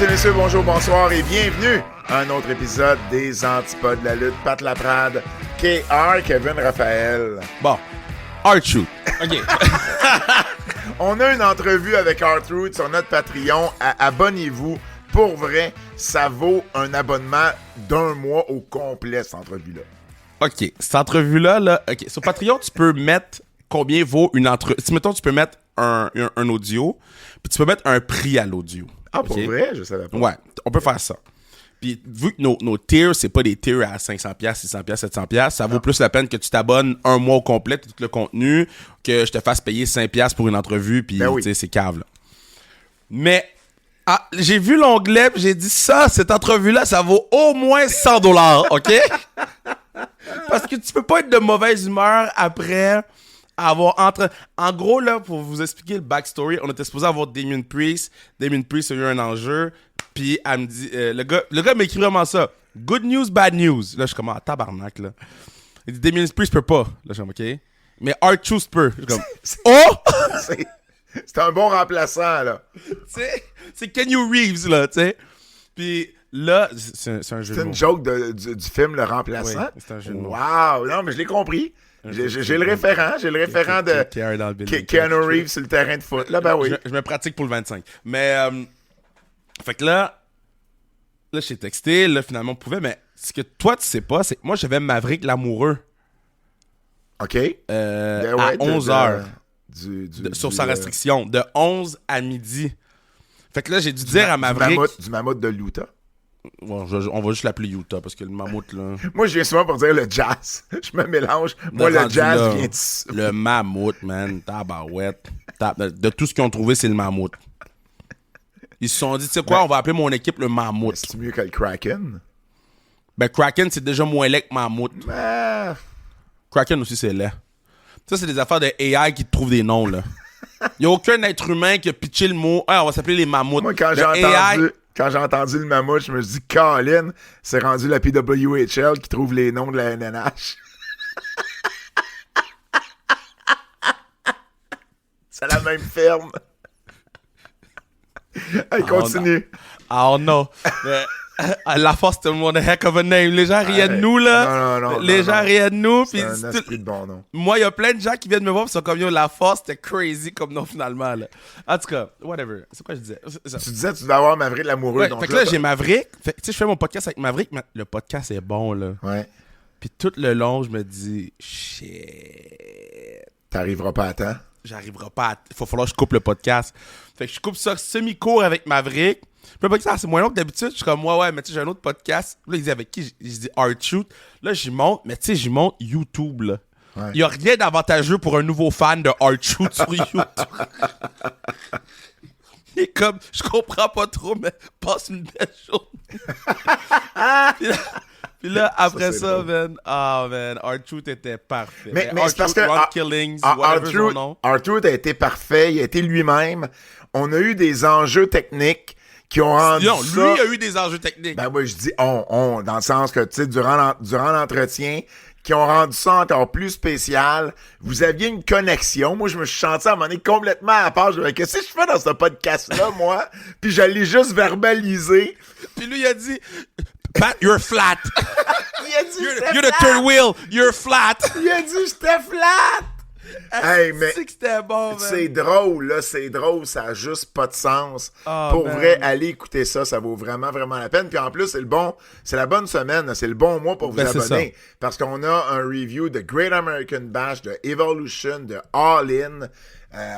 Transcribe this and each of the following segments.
et messieurs, bonjour, bonsoir et bienvenue à un autre épisode des Antipodes de la lutte. Pat Laprade, KR, Kevin Raphaël. Bon, R-Truth. OK. On a une entrevue avec R-Truth sur notre Patreon. Abonnez-vous. Pour vrai, ça vaut un abonnement d'un mois au complet, cette entrevue-là. OK, cette entrevue-là, là, OK, sur Patreon, tu peux mettre combien vaut une entrevue. Si, mettons, tu peux mettre un audio, puis tu peux mettre un prix à l'audio. Ah, pour vrai? Je savais pas. Ouais, on peut faire ça. Puis, vu que nos tiers, c'est pas des tiers à 500$, 600$, 700$, ça vaut plus la peine que tu t'abonnes un mois au complet, tout le contenu, que je te fasse payer 5$ pour une entrevue, puis, tu sais, c'est cave, là. Mais, j'ai vu l'onglet, puis j'ai dit ça, cette entrevue-là, ça vaut au moins 100$, OK? Parce que tu peux pas être de mauvaise humeur après avoir En gros, là, pour vous expliquer le backstory, on était supposé avoir Damien Priest. Damien Priest a eu un enjeu. Puis, elle me dit... le gars m'écrit vraiment ça. Good news, bad news. Là, je suis comme, tabarnak, là. Il dit, Damien Priest peut pas. Là, je suis comme, OK. Mais R-Truth peut. Je suis comme, oh! C'est un bon remplaçant, là. Tu sais, c'est Kenny Reeves, là, tu sais. Puis là, c'est un jeu de mots. C'est une joke du film Le Remplaçant? Oui, c'est un jeu de mots. Wow! Non, mais je l'ai compris. J'ai le référent. J'ai le référent de Keanu Reeves sur le terrain de foot. Là, ben oui. Je me pratique pour le 25. Mais, fait que là, je t'ai texté. Là, finalement, on pouvait. Mais ce que toi, tu sais pas, c'est que moi, j'avais Maverick l'amoureux. OK. À 11h. Sur sa restriction. De 11 à midi. Fait que là, j'ai dû dire à Maverick... Du mammouth de l'Utah. Bon, on va juste l'appeler Utah parce que le mammouth, là... Moi, je viens souvent pour dire le jazz. Je me mélange. Moi, le jazz là, vient de... Le mammouth, man. Tabarouette. De tout ce qu'ils ont trouvé, c'est le mammouth. Ils se sont dit, tu sais quoi, on va appeler mon équipe le mammouth. C'est mieux que le Kraken? Ben, Kraken, c'est déjà moins laid que mammouth. Ah. Kraken aussi, c'est laid. Ça, c'est des affaires de AI qui te trouvent des noms, là. Il n'y a aucun être humain qui a pitché le mot. Ah, on va s'appeler les mammouths. Moi, quand j'ai entendu le mammouth, je me suis dit, Colin, c'est rendu la PWHL qui trouve les noms de la NNH. C'est la même ferme. Hey, continue. Oh non. La force, tout le monde a heck of a name. Les gens riaient de nous, là. Non. Les gens riaient de nous. C'est un esprit de bon nom. Moi, il y a plein de gens qui viennent me voir et sont comme, yo, la force, c'était crazy comme nom, finalement, là. En tout cas, whatever. C'est quoi je disais? Tu disais, tu devais avoir Maverick l'amoureux. Ouais, donc fait que là, j'ai Maverick. Fait que, tu sais, je fais mon podcast avec Maverick, mais le podcast est bon, là. Ouais. Puis tout le long, je me dis, shit. T'arriveras pas à temps. J'arriverai pas à... Il va falloir que je coupe le podcast. Fait que je coupe ça semi-court avec Maverick. Puis le podcast, c'est moins long que d'habitude. Je suis comme, ouais, mais tu sais, j'ai un autre podcast. Là, il dit avec qui? Je dis R-Truth. Là, j'y monte, mais tu sais, j'y monte YouTube, là. Ouais. Il y a rien d'avantageux pour un nouveau fan de R-Truth sur YouTube. Il est comme, je comprends pas trop, mais passe une belle journée. Puis là, après ça, man, R-Truth était parfait. Mais c'est parce que R-Truth a été parfait, il a été lui-même. On a eu des enjeux techniques qui ont rendu non, ça... lui a eu des enjeux techniques. Ben oui, je dis on, dans le sens que, tu sais, durant l'entretien, qui ont rendu ça encore plus spécial. Vous aviez une connexion. Moi, je me suis senti à un moment donné complètement à part. Je me disais, qu'est-ce que je fais dans ce podcast-là, moi? Puis j'allais juste verbaliser. Puis lui, il a dit... Pat, you're flat. Il a dit you're the third wheel. You're flat. Il a dit j'étais flat. Hey, mais c'est que c'était bon, man. C'est drôle, là, c'est drôle, ça a juste pas de sens. Oh, pour man. vrai, allez écouter ça, ça vaut vraiment, vraiment la peine. Puis en plus, c'est la bonne semaine, là, c'est le bon mois pour vous abonner. Parce qu'on a un review de Great American Bash, de Evolution, de All In.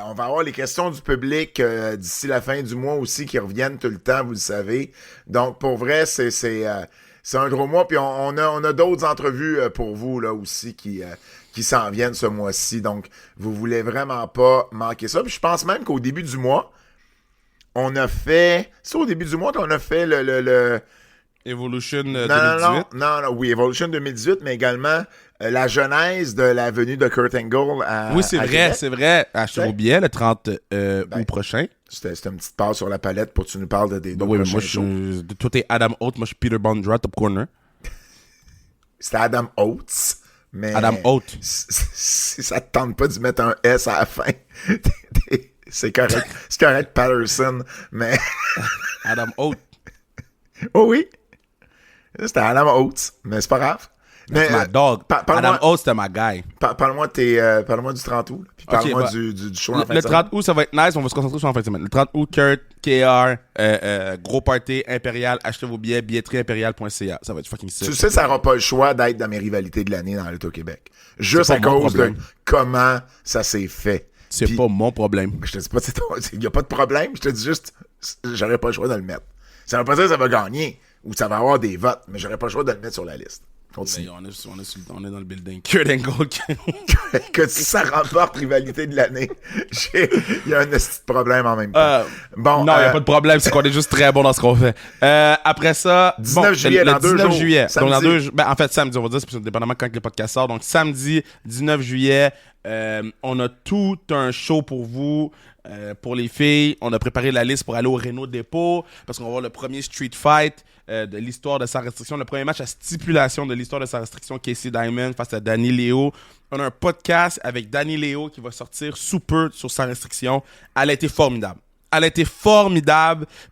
On va avoir les questions du public d'ici la fin du mois aussi qui reviennent tout le temps, vous le savez. Donc, pour vrai, c'est un gros mois. Puis on a d'autres entrevues pour vous là aussi qui s'en viennent ce mois-ci. Donc, vous voulez vraiment pas manquer ça. Puis je pense même qu'au début du mois, on a fait... C'est au début du mois qu'on a fait le Evolution 2018. Oui, Evolution 2018, mais également la genèse de la venue de Kurt Angle à Oui, c'est vrai, Québec. c'est vrai. Achetez vos billets le 30 août prochain. C'était une petite passe sur la palette pour que tu nous parles des deux Oui, mais prochains moi, tout est Adam Oates. Moi, je suis Peter Bondra, top corner. C'était Adam Oates. Mais Adam Oates. Si ça te tente pas d'y mettre un S à la fin, c'est correct. C'est correct, Patterson, mais... Adam Oates. Oh oui. C'était Adam Oates, mais c'est pas grave. Mais, ma dog. Adam Oates, c'était ma guy. Parle-moi du 30 août. Puis parle-moi du show en fin de semaine. Le 30 août, ça va être nice. On va se concentrer sur en fin de semaine. Le 30 août, Kurt, KR, gros party, Impérial. Achetez vos billets, billetterieimpérial.ca. Ça va être fucking sick. Tu sais, ça n'aura pas le choix d'être dans mes rivalités de l'année dans l'Auto Québec. Juste à cause de comment ça s'est fait. C'est pas mon problème. Je te dis pas, il n'y a pas de problème. Je te dis juste, j'aurais pas le choix de le mettre. Ça veut pas dire que ça va gagner ou que ça va avoir des votes, mais j'aurais pas le choix de le mettre sur la liste. Mais on est dans le building. Kurt Angle. Que si ça remporte rivalité de l'année, il y a un petit problème en même temps. Non, il n'y a pas de problème, c'est qu'on est juste très bon dans ce qu'on fait. Après ça, 19 juillet, dans 2 jours. 19 juillet. Samedi. Donc, dans 2 jours. En fait, samedi, on va dire, c'est dépendamment quand le podcast sort. Donc, samedi, 19 juillet, on a tout un show pour vous. Pour les filles, on a préparé la liste pour aller au Renault Dépôt parce qu'on va voir le premier street fight de l'histoire de Sans Restriction, le premier match à stipulation de l'histoire de Sans Restriction, Casey Diamond face à Danny Léo. On a un podcast avec Danny Léo qui va sortir sous peu sur Sans Restriction. Elle a été formidable.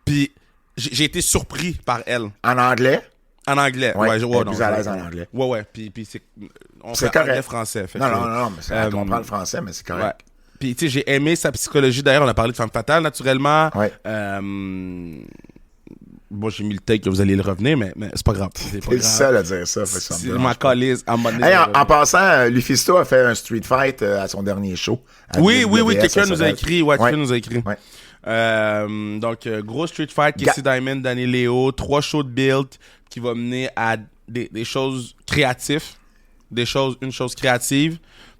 Puis j'ai été surpris par elle. En anglais? En anglais. Ouais, plus à l'aise en anglais. Ouais. Puis on c'est fait correct. Anglais-français. Non, mais on comprend le français, mais c'est correct. Ouais. Puis, tu sais, j'ai aimé sa psychologie. D'ailleurs, on a parlé de Femme Fatale, naturellement. Ouais. Bon, j'ai mis le take que vous allez le revenir, mais c'est pas grave. T'es le seul à dire ça. C'est ma colise. En passant, Lufisto a fait un street fight à son dernier show. Oui, quelqu'un nous a écrit. Ouais. Quelqu'un nous a écrit. Ouais. Donc, gros street fight, Casey Diamond, Danny Léo, 3 shows de build qui va mener à des choses créatives. Une chose créative.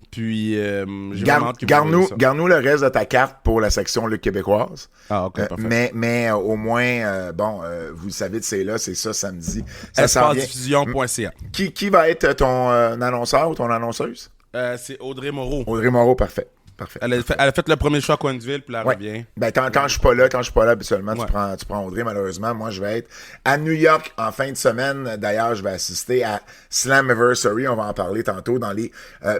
Puis, j'ai vraiment hâte que garde-nous le reste de ta carte pour la section Lutte québécoise. Ah, ok, parfait. Mais au moins, vous le savez, c'est ça samedi. Ça Espacediffusion.ca. Qui va être ton annonceur ou ton annonceuse? C'est Audrey Moreau. Audrey Moreau, parfait. Elle a fait le premier choix à Coinsville, puis elle revient. Ben, quand je suis pas là, habituellement, tu prends Audrey, malheureusement. Moi, je vais être à New York en fin de semaine. D'ailleurs, je vais assister à Slammiversary. On va en parler tantôt dans les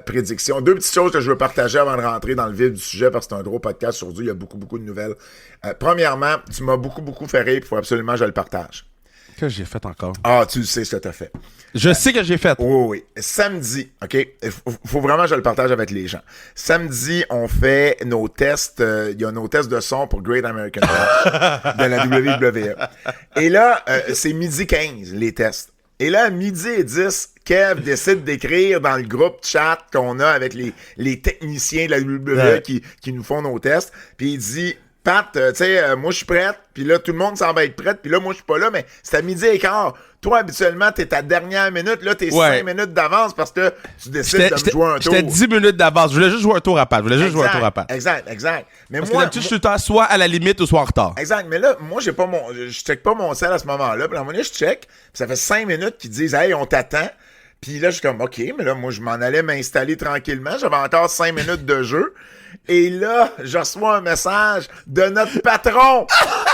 prédictions. 2 petites choses que je veux partager avant de rentrer dans le vif du sujet, parce que c'est un gros podcast aujourd'hui. Il y a beaucoup de nouvelles. Premièrement, tu m'as beaucoup fait rire, il faut absolument que je le partage. Que j'ai fait encore? Ah, tu sais ce que t'as fait. Je sais que j'ai fait. Oui. Samedi, OK? Il faut vraiment que je le partage avec les gens. Samedi, on fait nos tests. Il y a nos tests de son pour Great American Bash de la WWE. Et là, c'est 12h15, les tests. Et là, à 12h10, Kev décide d'écrire dans le groupe chat qu'on a avec les techniciens de la WWE qui nous font nos tests. Puis il dit... Pat, tu sais, moi je suis prête, puis là tout le monde s'en va être prête, puis là moi je suis pas là, mais c'est à 12h15. Toi habituellement t'es à dernière minute, là t'es 5 minutes d'avance parce que tu décides de me jouer un tour. J'étais 10 minutes d'avance, je voulais juste jouer un tour à Pat, Exact. Mais parce moi, que d'habitude je suis soit à la limite ou soit en retard. Exact, mais là moi je check pas mon sel à ce moment-là, puis à un moment donné je check, puis ça fait 5 minutes qu'ils disent hey on t'attend. Puis là, je suis comme, OK, mais là, moi, je m'en allais m'installer tranquillement. J'avais encore 5 minutes de jeu. Et là, je reçois un message de notre patron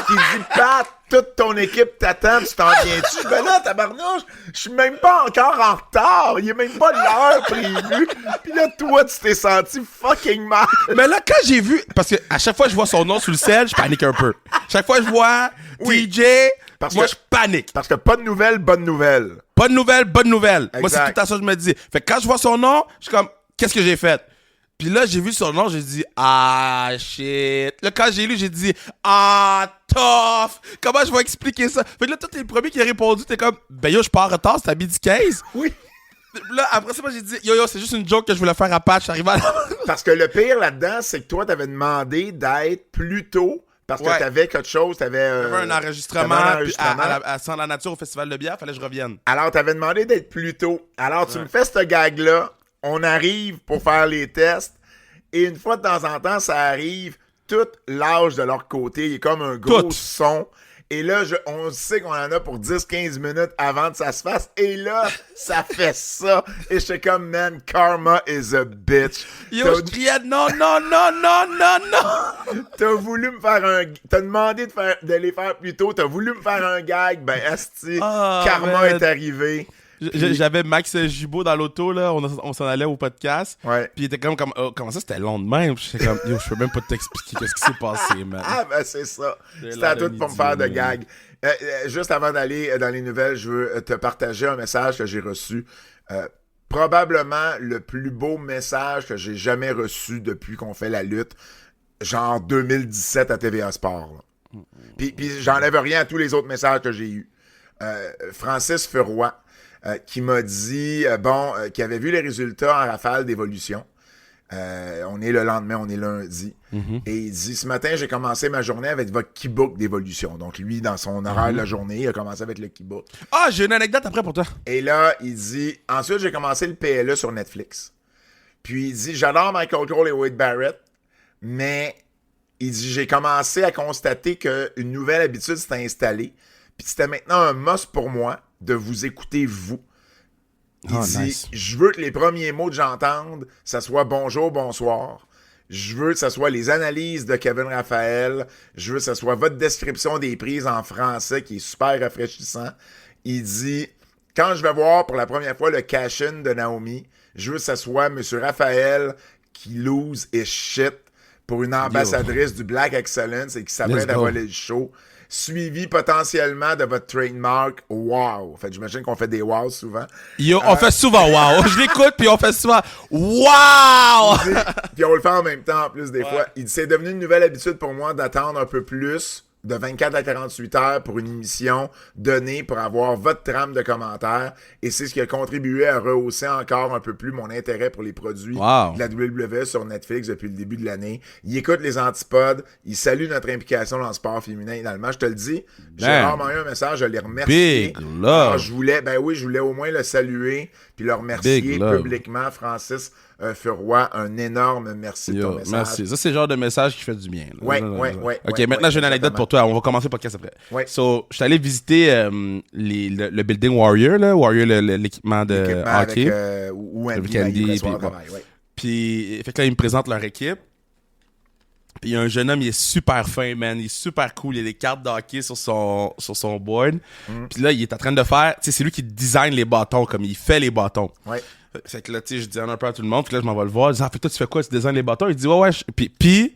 qui dit, Pat, toute ton équipe t'attend, tu t'en viens-tu? Ben là, tabarnouche, je suis même pas encore en retard. Il est même pas l'heure prévue. Puis là, toi, tu t'es senti fucking mal. Mais là, quand j'ai vu, parce que à chaque fois que je vois son nom sur le sel, je panique un peu. Chaque fois que je vois TJ, je panique. Parce que pas de nouvelles, bonne nouvelle. Pas de nouvelles, bonne nouvelle. Exact. Moi, c'est tout à ça que je me dis. Fait que quand je vois son nom, je suis comme, qu'est-ce que j'ai fait? Puis là, j'ai vu son nom, j'ai dit, ah, shit. Là, quand j'ai lu, j'ai dit, ah, tough. Comment je vais expliquer ça? Fait que là, toi, t'es le premier qui a répondu, t'es comme, ben yo, je pars en retard, c'est à 12h15. Oui. Là, après ça, moi, j'ai dit, yo, c'est juste une joke que je voulais faire à Patch, j'arrive à... Parce que le pire là-dedans, c'est que toi, t'avais demandé d'être plus tôt. Parce que t'avais quelque chose, t'avais un enregistrement, à Sans la Nature au Festival de bière, fallait que je revienne. Alors, t'avais demandé d'être plus tôt. Alors, tu me fais ce gag-là, on arrive pour faire les tests, et une fois de temps en temps, ça arrive, tout l'âge de leur côté, il y a comme un gros son. Et là, on sait qu'on en a pour 10-15 minutes avant que ça se fasse. Et là, ça fait ça. Et j'étais comme, man, karma is a bitch. Yo, je criais, non. T'as voulu me faire t'as demandé de les faire plus tôt. T'as voulu me faire un gag. Ben, asti, karma est arrivé. J'avais Max Gibault dans l'auto, là. On s'en allait au podcast. Ouais. Puis il était comme oh, comment ça, c'était long de même? J'étais comme, yo, je peux même pas t'expliquer qu'est-ce qui s'est passé, man. Ah, ben c'est ça. C'était à tout pour me faire de gag. Juste avant d'aller dans les nouvelles, je veux te partager un message que j'ai reçu. Probablement le plus beau message que j'ai jamais reçu depuis qu'on fait la lutte. Genre 2017 à TVA Sport. Puis j'enlève rien à tous les autres messages que j'ai eus. Francis Furoy, qui m'a dit, qu'il avait vu les résultats en rafale d'évolution. On est le lendemain, on est lundi. Et il dit, ce matin, j'ai commencé ma journée avec votre keybook d'évolution. Donc lui, dans son horaire de la journée, il a commencé avec le keybook. Ah, j'ai une anecdote après pour toi. Et là, il dit, ensuite, j'ai commencé le PLE sur Netflix. Puis il dit, j'adore Michael Cole et Wade Barrett, mais il dit, j'ai commencé à constater qu'une nouvelle habitude s'était installée. Puis c'était maintenant un must pour moi de vous écouter, vous. Il dit, nice. Je veux que les premiers mots que j'entende, ça soit bonjour, bonsoir. Je veux que ça soit les analyses de Kevin Raphaël. Je veux que ça soit votre description des prises en français qui est super rafraîchissant. Il dit, quand je vais voir pour la première fois le cash-in de Naomi, je veux que ça soit M. Raphaël qui lose his shit pour une ambassadrice du Black Excellence et qui s'apprête à voler le show. Suivi potentiellement de votre trademark wow. Fait j'imagine qu'on fait des wow souvent. Yo, on fait souvent wow. Je l'écoute puis on fait souvent wow. Puis on le fait en même temps en plus des fois. Il dit, c'est devenu une nouvelle habitude pour moi d'attendre un peu plus de 24 à 48 heures pour une émission donnée pour avoir votre trame de commentaires. Et c'est ce qui a contribué à rehausser encore un peu plus mon intérêt pour les produits de la WWE sur Netflix depuis le début de l'année. Il écoute les antipodes. Il salue notre implication dans le sport féminin également. Je te le dis, j'ai rarement eu un message, je les remercie. Big love. Alors, je voulais au moins le saluer puis le remercier publiquement. Francis Furoy, un énorme merci pour ton message. Merci. Ça, c'est le genre de message qui fait du bien. Oui. OK, maintenant, j'ai une anecdote pour toi. On va commencer le podcast après. Ouais. So, je suis allé visiter le building Warrior, là. Warrior, l'équipement de hockey. Avec Andy. Puis, fait que là, ils me présentent leur équipe. Puis, il y a un jeune homme, il est super fin, man. Il est super cool. Il a des cartes de hockey sur son board. Puis là, il est en train de faire... Tu sais, c'est lui qui design les bâtons, comme il fait les bâtons. Ouais. Fait que là, tu sais, je dis un peu à tout le monde. Puis là, je m'en vais le voir. Je dis, fait que toi, tu fais quoi? Tu designes les bâtons? Il dit, ouais. Puis,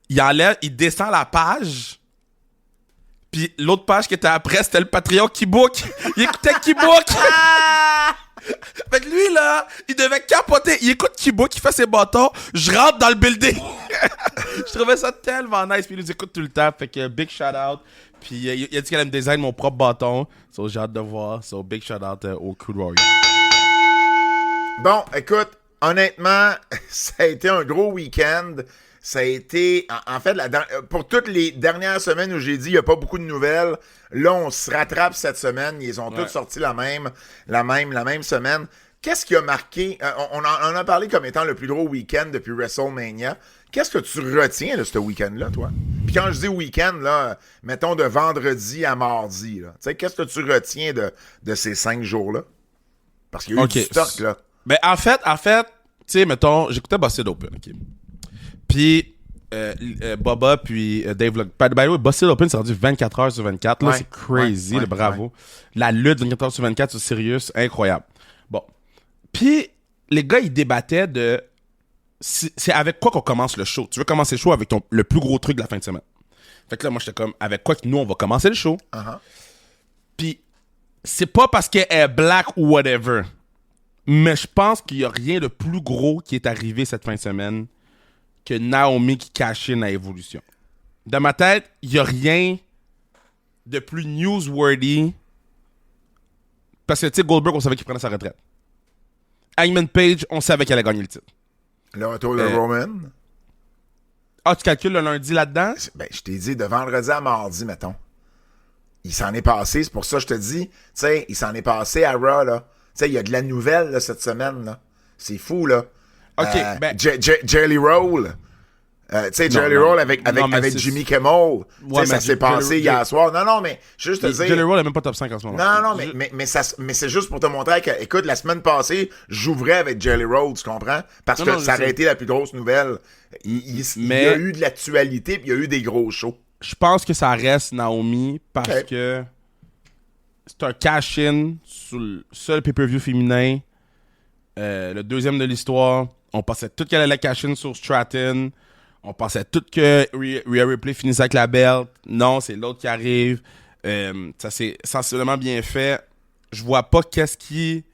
il descend la page. Puis l'autre page qui était après, c'était le Patreon Keybook. Il écoutait Keybook. Fait que lui, là, il devait capoter. Il écoute Keybook, il fait ses bâtons. Je rentre dans le building. Je trouvais ça tellement nice. Puis il nous écoute tout le temps. Fait que big shout out. Puis il a dit qu'elle allait me design mon propre bâton. So j'ai hâte de voir. So big shout out au Crew Warrior. Bon, écoute, honnêtement, ça a été un gros week-end. Ça a été, en fait, pour toutes les dernières semaines où j'ai dit il n'y a pas beaucoup de nouvelles, là, on se rattrape cette semaine. Ils ont toutes sorti la même semaine. Qu'est-ce qui a marqué? On en a parlé comme étant le plus gros week-end depuis WrestleMania. Qu'est-ce que tu retiens de ce week-end-là, toi? Puis quand je dis week-end, là, mettons de vendredi à mardi, là. Tu sais, qu'est-ce que tu retiens de ces 5 jours-là? Parce qu'il y a eu du stock, là. Ben, en fait, tu sais, mettons, j'écoutais Busted Open, OK? Puis, Bubba, puis Dave Log. By the way, Busted Open, c'est rendu 24 heures sur 24. Là, c'est crazy, bravo. Ouais. La lutte 24 heures sur 24 sur Sirius, incroyable. Bon. Puis, les gars, ils débattaient de... C'est avec quoi qu'on commence le show? Tu veux commencer le show avec le plus gros truc de la fin de semaine. Fait que là, moi, j'étais comme, avec quoi que nous, on va commencer le show? Puis, c'est pas parce qu'elle est black ou whatever. Mais je pense qu'il n'y a rien de plus gros qui est arrivé cette fin de semaine que Naomi qui cache in à Evolution. Dans ma tête, il n'y a rien de plus newsworthy. Parce que, tu sais, Goldberg, on savait qu'il prenait sa retraite. Hangman Page, on savait qu'elle allait gagner le titre. Le retour de Roman. Ah, tu calcules le lundi là-dedans? Ben, je t'ai dit de vendredi à mardi, mettons. Il s'en est passé, c'est pour ça que je te dis, tu sais, il s'en est passé à Raw, là. Tu sais, il y a de la nouvelle, là, cette semaine, là. C'est fou, là. OK, Jelly Roll. Tu sais, Jelly Roll avec Jimmy Kimmel. Ouais, ça s'est passé hier soir. Non, mais juste te dire... Jelly Roll n'est même pas top 5 en ce moment. Non, mais c'est juste pour te montrer que, écoute, la semaine passée, j'ouvrais avec Jelly Roll, tu comprends? Parce que ça aurait été la plus grosse nouvelle. Il y a eu de l'actualité, puis il y a eu des gros shows. Je pense que ça reste Naomi parce que... c'est un cash-in sur le seul pay-per-view féminin, le deuxième de l'histoire. On pensait tout qu'elle allait cash-in sur Stratton. On pensait tout que Rhea Ripley finissait avec la belt. Non, c'est l'autre qui arrive. Ça c'est sensiblement bien fait. Je vois pas qu'est-ce qui...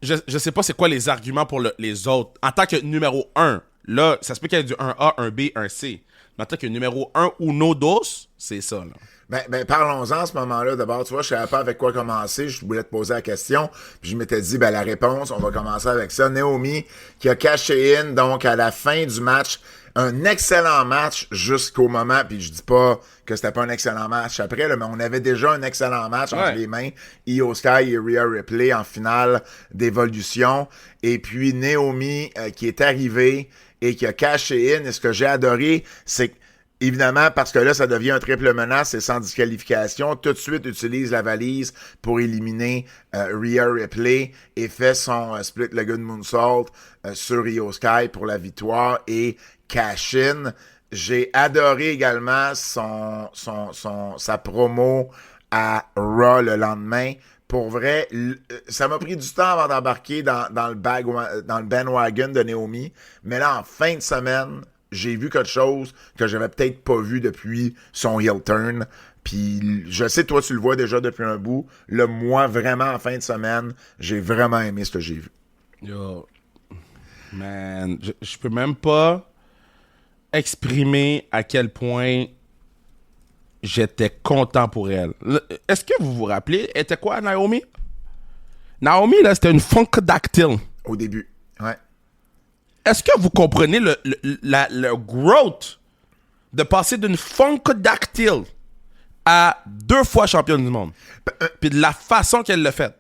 Je sais pas c'est quoi les arguments pour les autres. En tant que numéro 1, là, ça se peut qu'il y ait du 1A, 1B, 1C. Mais en tant que numéro 1 uno dos, c'est ça, là. Ben, parlons-en à ce moment-là. D'abord, tu vois, je savais pas avec quoi commencer. Je voulais te poser la question. Puis je m'étais dit, ben, la réponse, on va commencer avec ça. Naomi, qui a caché in, donc, à la fin du match, un excellent match jusqu'au moment, puis je dis pas que c'était pas un excellent match après, là, mais on avait déjà un excellent match entre les mains. Io Sky et Rhea Ripley en finale d'évolution. Et puis Naomi qui est arrivée et qui a caché in. Et ce que j'ai adoré, c'est que évidemment, parce que là, ça devient un triple menace et sans disqualification, tout de suite utilise la valise pour éliminer Rhea Ripley et fait son split legged moonsault sur Io Sky pour la victoire et cash-in. J'ai adoré également sa promo à Raw le lendemain. Pour vrai, ça m'a pris du temps avant d'embarquer dans le bandwagon de Naomi, mais là, en fin de semaine, j'ai vu quelque chose que j'avais peut-être pas vu depuis son heel turn. Puis je sais, toi, tu le vois déjà depuis un bout. Là, moi, vraiment, en fin de semaine, j'ai vraiment aimé ce que j'ai vu. Yo, man, je peux même pas exprimer à quel point j'étais content pour elle. Est-ce que vous vous rappelez, elle était quoi, Naomi? Naomi, là, c'était une funkadactyl. Au début, ouais. Est-ce que vous comprenez le growth de passer d'une funkadactyl à 2 fois championne du monde? Puis de la façon qu'elle l'a fait.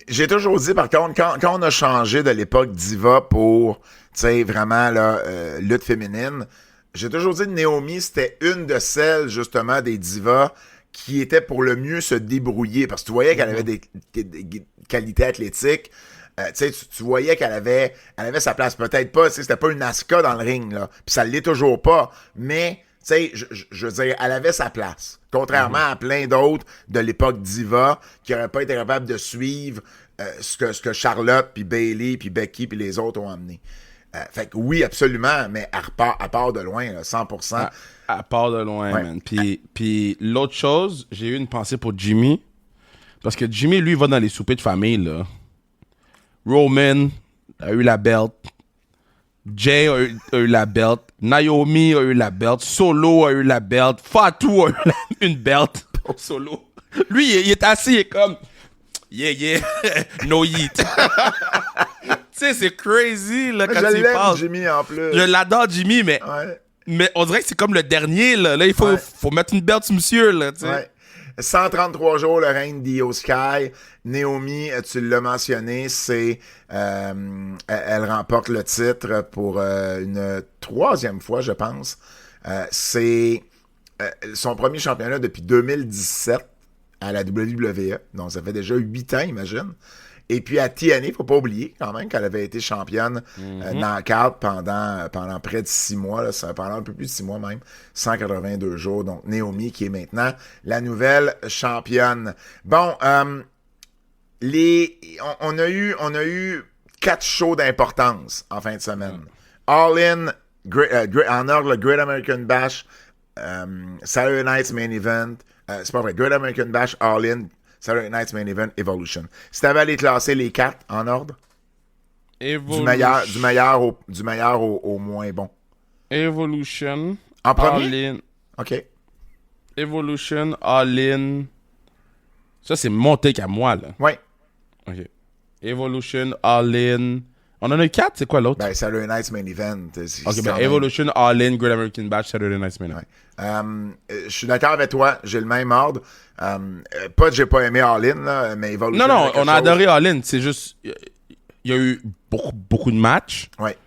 J'ai toujours dit, par contre, quand on a changé de l'époque diva pour, tu sais, vraiment, là, lutte féminine, j'ai toujours dit que Naomi, c'était une de celles, justement, des divas qui était pour le mieux se débrouiller. Parce que tu voyais qu'elle avait des qualités athlétiques. Tu voyais qu'elle avait sa place. Peut-être pas, c'était pas une Asuka dans le ring, là. Puis ça l'est toujours pas. Mais, tu sais, je veux dire, elle avait sa place. Contrairement à plein d'autres de l'époque diva qui n'auraient pas été capables de suivre ce que Charlotte, puis Bayley, puis Becky, puis les autres ont amené. Fait que oui, absolument, mais à part de loin, là, 100%. À part de loin, ouais. Man. Puis l'autre chose, j'ai eu une pensée pour Jimmy. Parce que Jimmy, lui, va dans les soupers de famille, là. Roman a eu la belt. Jay a eu la belt. Naomi a eu la belt. Solo a eu la belt. Fatou a eu une belt pour Solo. Lui, il est assis, il est comme... Yeah, no yeet. Tu sais, c'est crazy, là, quand tu parles. Jimmy, en plus. Je l'adore, Jimmy, mais... Ouais. Mais on dirait que c'est comme le dernier, là. Là, il faut mettre une belt sur monsieur, là, tu sais. Ouais. 133 jours, le règne d'Io Sky. Naomi, tu l'as mentionné, c'est... elle remporte le titre pour une 3e fois, je pense. C'est son premier championnat depuis 2017 à la WWE. Donc, ça fait déjà 8 ans, imagine. Et puis, à TNA, il faut pas oublier quand même qu'elle avait été championne knockout pendant près de 6 mois. Là, pendant un peu plus de 6 mois même. 182 jours. Donc, Naomi qui est maintenant la nouvelle championne. Bon, on a eu 4 shows d'importance en fin de semaine. All In, en ordre, le Great American Bash, Saturday Night's Main Event, c'est pas vrai, Great American Bash, All In, Saturday Night's Main Event, Evolution. Si t'avais à les classer les 4 en ordre, du meilleur au moins bon. Evolution, en premier? All In. OK. Evolution, All In. Ça, c'est mon take à moi, là. Oui. OK. Evolution, All In. On en a eu 4, c'est quoi l'autre? Ben, Saturday Night's Main Event. OK, ben Evolution, All In, Great American Bash, Saturday Night's Main Event. Ouais. Je suis d'accord avec toi, j'ai le même ordre. Pas que j'ai pas aimé All In, là, mais Evolution... Non, on a adoré All In. C'est juste... Il y a eu beaucoup de matchs. Ouais.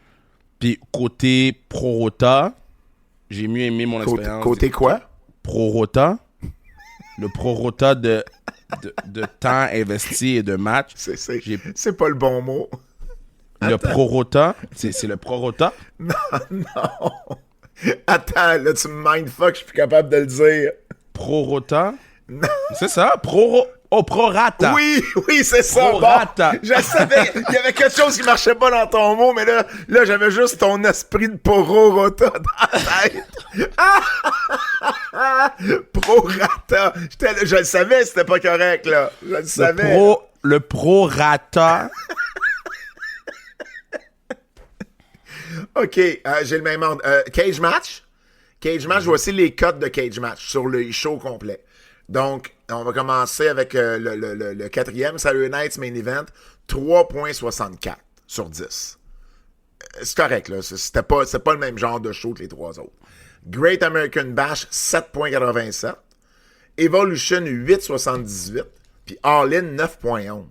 Puis côté Pro-Rota, j'ai mieux aimé mon expérience. Côté quoi? Pro-Rota. Le Pro-Rota de temps investi et de match. C'est pas le bon mot. Le Pro-Rota. C'est le Pro-Rota? Non. Attends, là, tu me mindfuck, je suis plus capable de le dire. Pro-Rota. C'est ça, prorata. Oui, c'est ça. Prorata. Bon, je savais, il y avait quelque chose qui marchait pas dans ton mot, mais là j'avais juste ton esprit de prorata dans la tête. Prorata. Je le savais, c'était pas correct, là. Je le savais. Le prorata. OK, j'ai le même ordre. Cage match. Cage match, voici les cotes de cage match sur le show complet. Donc, on va commencer avec le quatrième, Saturday Night's Main Event, 3.64 sur 10. C'est correct, là. C'est pas le même genre de show que les trois autres. Great American Bash, 7.87. Evolution, 8.78. Puis All In, 9.11.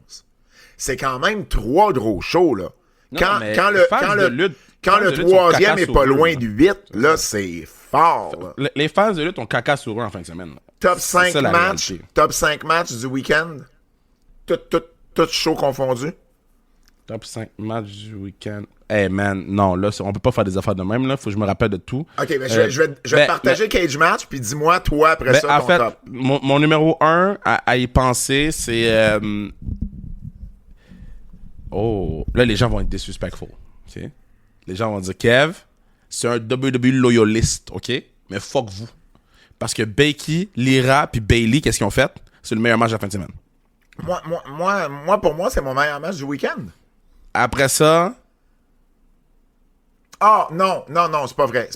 C'est quand même trois gros shows, là. Quand le troisième est pas loin du 8, là, c'est fort. Là. Les fans de lutte ont caca sur eux en fin de semaine. Là. Top 5 matchs du week-end. Tout show confondu. Top 5 matchs du week-end. Hey man, non, là, on peut pas faire des affaires de même, là. Faut que je me rappelle de tout. Ok, mais je vais te partager Cage Match, puis dis-moi, toi, après ça, ton top. Mon numéro 1 à y penser, c'est... Oh, là, les gens vont être disrespectful. Okay? Les gens vont dire, Kev, c'est un WWE loyaliste, OK? Mais fuck vous. Parce que Becky, Lyra puis Bayley, qu'est-ce qu'ils ont fait? C'est le meilleur match de la fin de semaine. Pour moi, c'est mon meilleur match du week-end. Après ça... Ah, non, c'est pas vrai.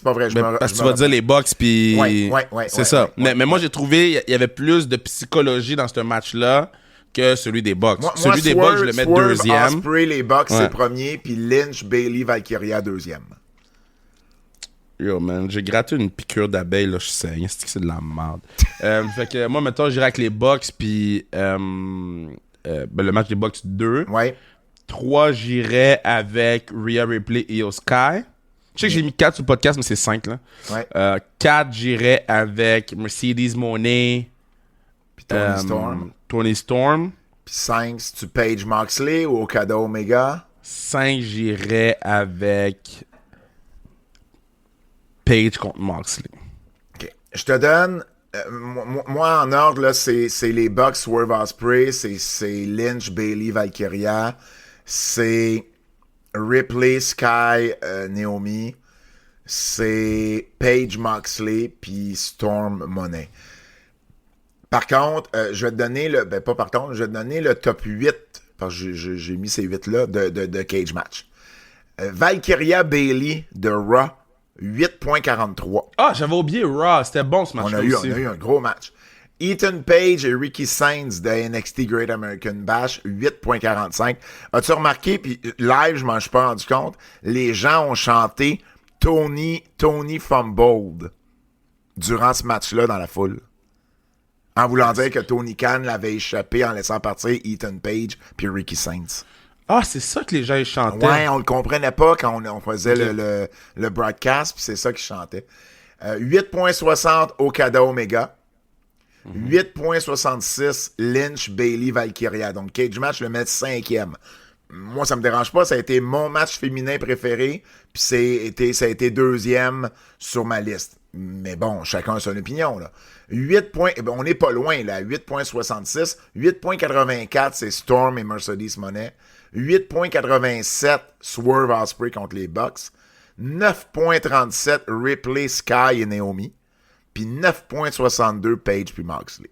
Parce que tu vas dire les Bucks, puis... Ouais, c'est ça. Mais moi, j'ai trouvé il y avait plus de psychologie dans ce match-là que celui des Bucks. Celui des Bucks, je le mets deuxième. Ospreay, les Bucks, c'est premier, puis Lynch, Bayley, Valkyria, deuxième. Yo, man, j'ai gratté une piqûre d'abeille, là, je sais. C'est de la merde. Fait que moi, maintenant, j'irai avec les Bucks, puis le match des Bucks 2. Ouais. 3, j'irai avec Rhea Ripley et Io Sky. Je sais que j'ai mis 4 sur le podcast, mais c'est 5, là. Ouais. 4, j'irai avec Mercedes Moné. Puis Tony Storm. Tony Storm. Puis 5, si tu Paige Moxley ou Okada Omega. 5, j'irai avec Paige contre Moxley. OK. Je te donne... moi, en ordre, là, c'est les Bucks, Swerve Ospreay, c'est Lynch, Bayley, Valkyria, c'est Ripley, Sky, Naomi, c'est Paige Moxley, puis Storm Monet. Par contre, je vais te donner je vais te donner le top 8, parce que j'ai mis ces 8-là, de Cage Match. Valkyria Bayley de Raw, 8.43. Ah, j'avais oublié Raw. C'était bon ce match-là aussi. On a eu un gros match. Ethan Page et Ricky Sainz de NXT Great American Bash, 8.45. As-tu remarqué, puis live, je m'en suis pas rendu compte, les gens ont chanté Tony Fumbled durant ce match-là dans la foule. En voulant dire que Tony Khan l'avait échappé en laissant partir Ethan Page puis Ricky Sainz. Ah, c'est ça que les gens chantaient. Ouais, on le comprenait pas quand on faisait le broadcast, puis c'est ça qu'ils chantaient. 8.60 Okada Omega. 8.66 Lynch, Bayley, Valkyria. Donc, Cage Match, je le mets 5e. Moi, ça me dérange pas. Ça a été mon match féminin préféré, puis ça a été 2e sur ma liste. Mais bon, chacun a son opinion, là. On n'est pas loin, là. 8.66. 8.84, c'est Storm et Mercedes Monet. 8.87, Swerve Ospreay contre les Bucks. 9.37, Ripley, Sky et Naomi. Puis 9.62, Page puis Moxley.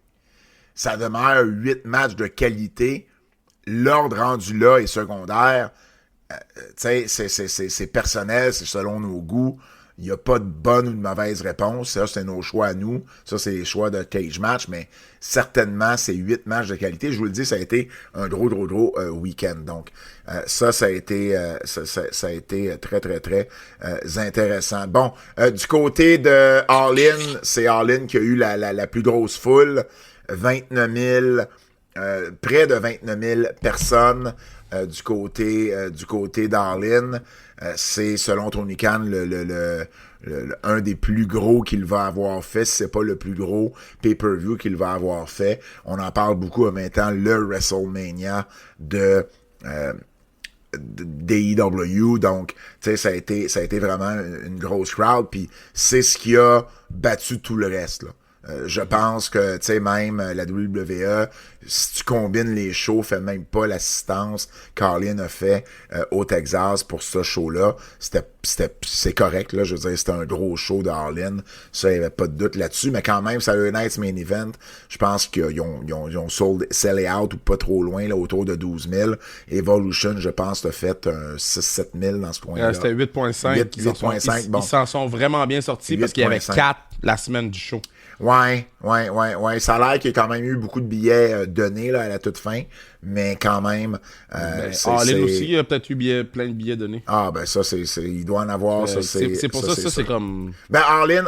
Ça demeure 8 matchs de qualité. L'ordre rendu là est secondaire. Tu sais, c'est personnel, c'est selon nos goûts. Il n'y a pas de bonne ou de mauvaise réponse. Ça, c'est nos choix à nous. Ça, c'est les choix de Cage Match. Mais certainement, c'est 8 matchs de qualité. Je vous le dis, ça a été un gros week-end. Donc, ça a été très, très, très intéressant. Bon, du côté de All In, c'est All In qui a eu la plus grosse foule. 29 000, près de 29 000 personnes du côté d'All In. C'est, selon Tony Khan, un des plus gros qu'il va avoir fait, si c'est pas le plus gros pay-per-view qu'il va avoir fait. On en parle beaucoup en même temps, le WrestleMania d'AEW. Donc, tu sais, ça a été vraiment une grosse crowd, puis c'est ce qui a battu tout le reste, là. Je pense que, tu sais, même la WWE, si tu combines les shows, fait même pas l'assistance qu'Arlene a fait au Texas pour ce show-là. C'est correct, là. Je veux dire, c'était un gros show d'Arlene. Ça, il n'y avait pas de doute là-dessus. Mais quand même, Saturday Night's Main Event, je pense qu'ils ont sell out ou pas trop loin, là, autour de 12 000. Evolution, je pense, a fait 6-7 000 dans ce coin-là. C'était 8.5. 8.5, bon. Ils s'en sont vraiment bien sortis parce qu'il y avait 4 la semaine du show. Ouais. Ça a l'air qu'il y a quand même eu beaucoup de billets donnés là, à la toute fin, mais quand même... Arlene aussi, il a peut-être eu plein de billets donnés. Ah, ben ça, il doit en avoir. C'est pour ça, c'est comme... Ben Arlene,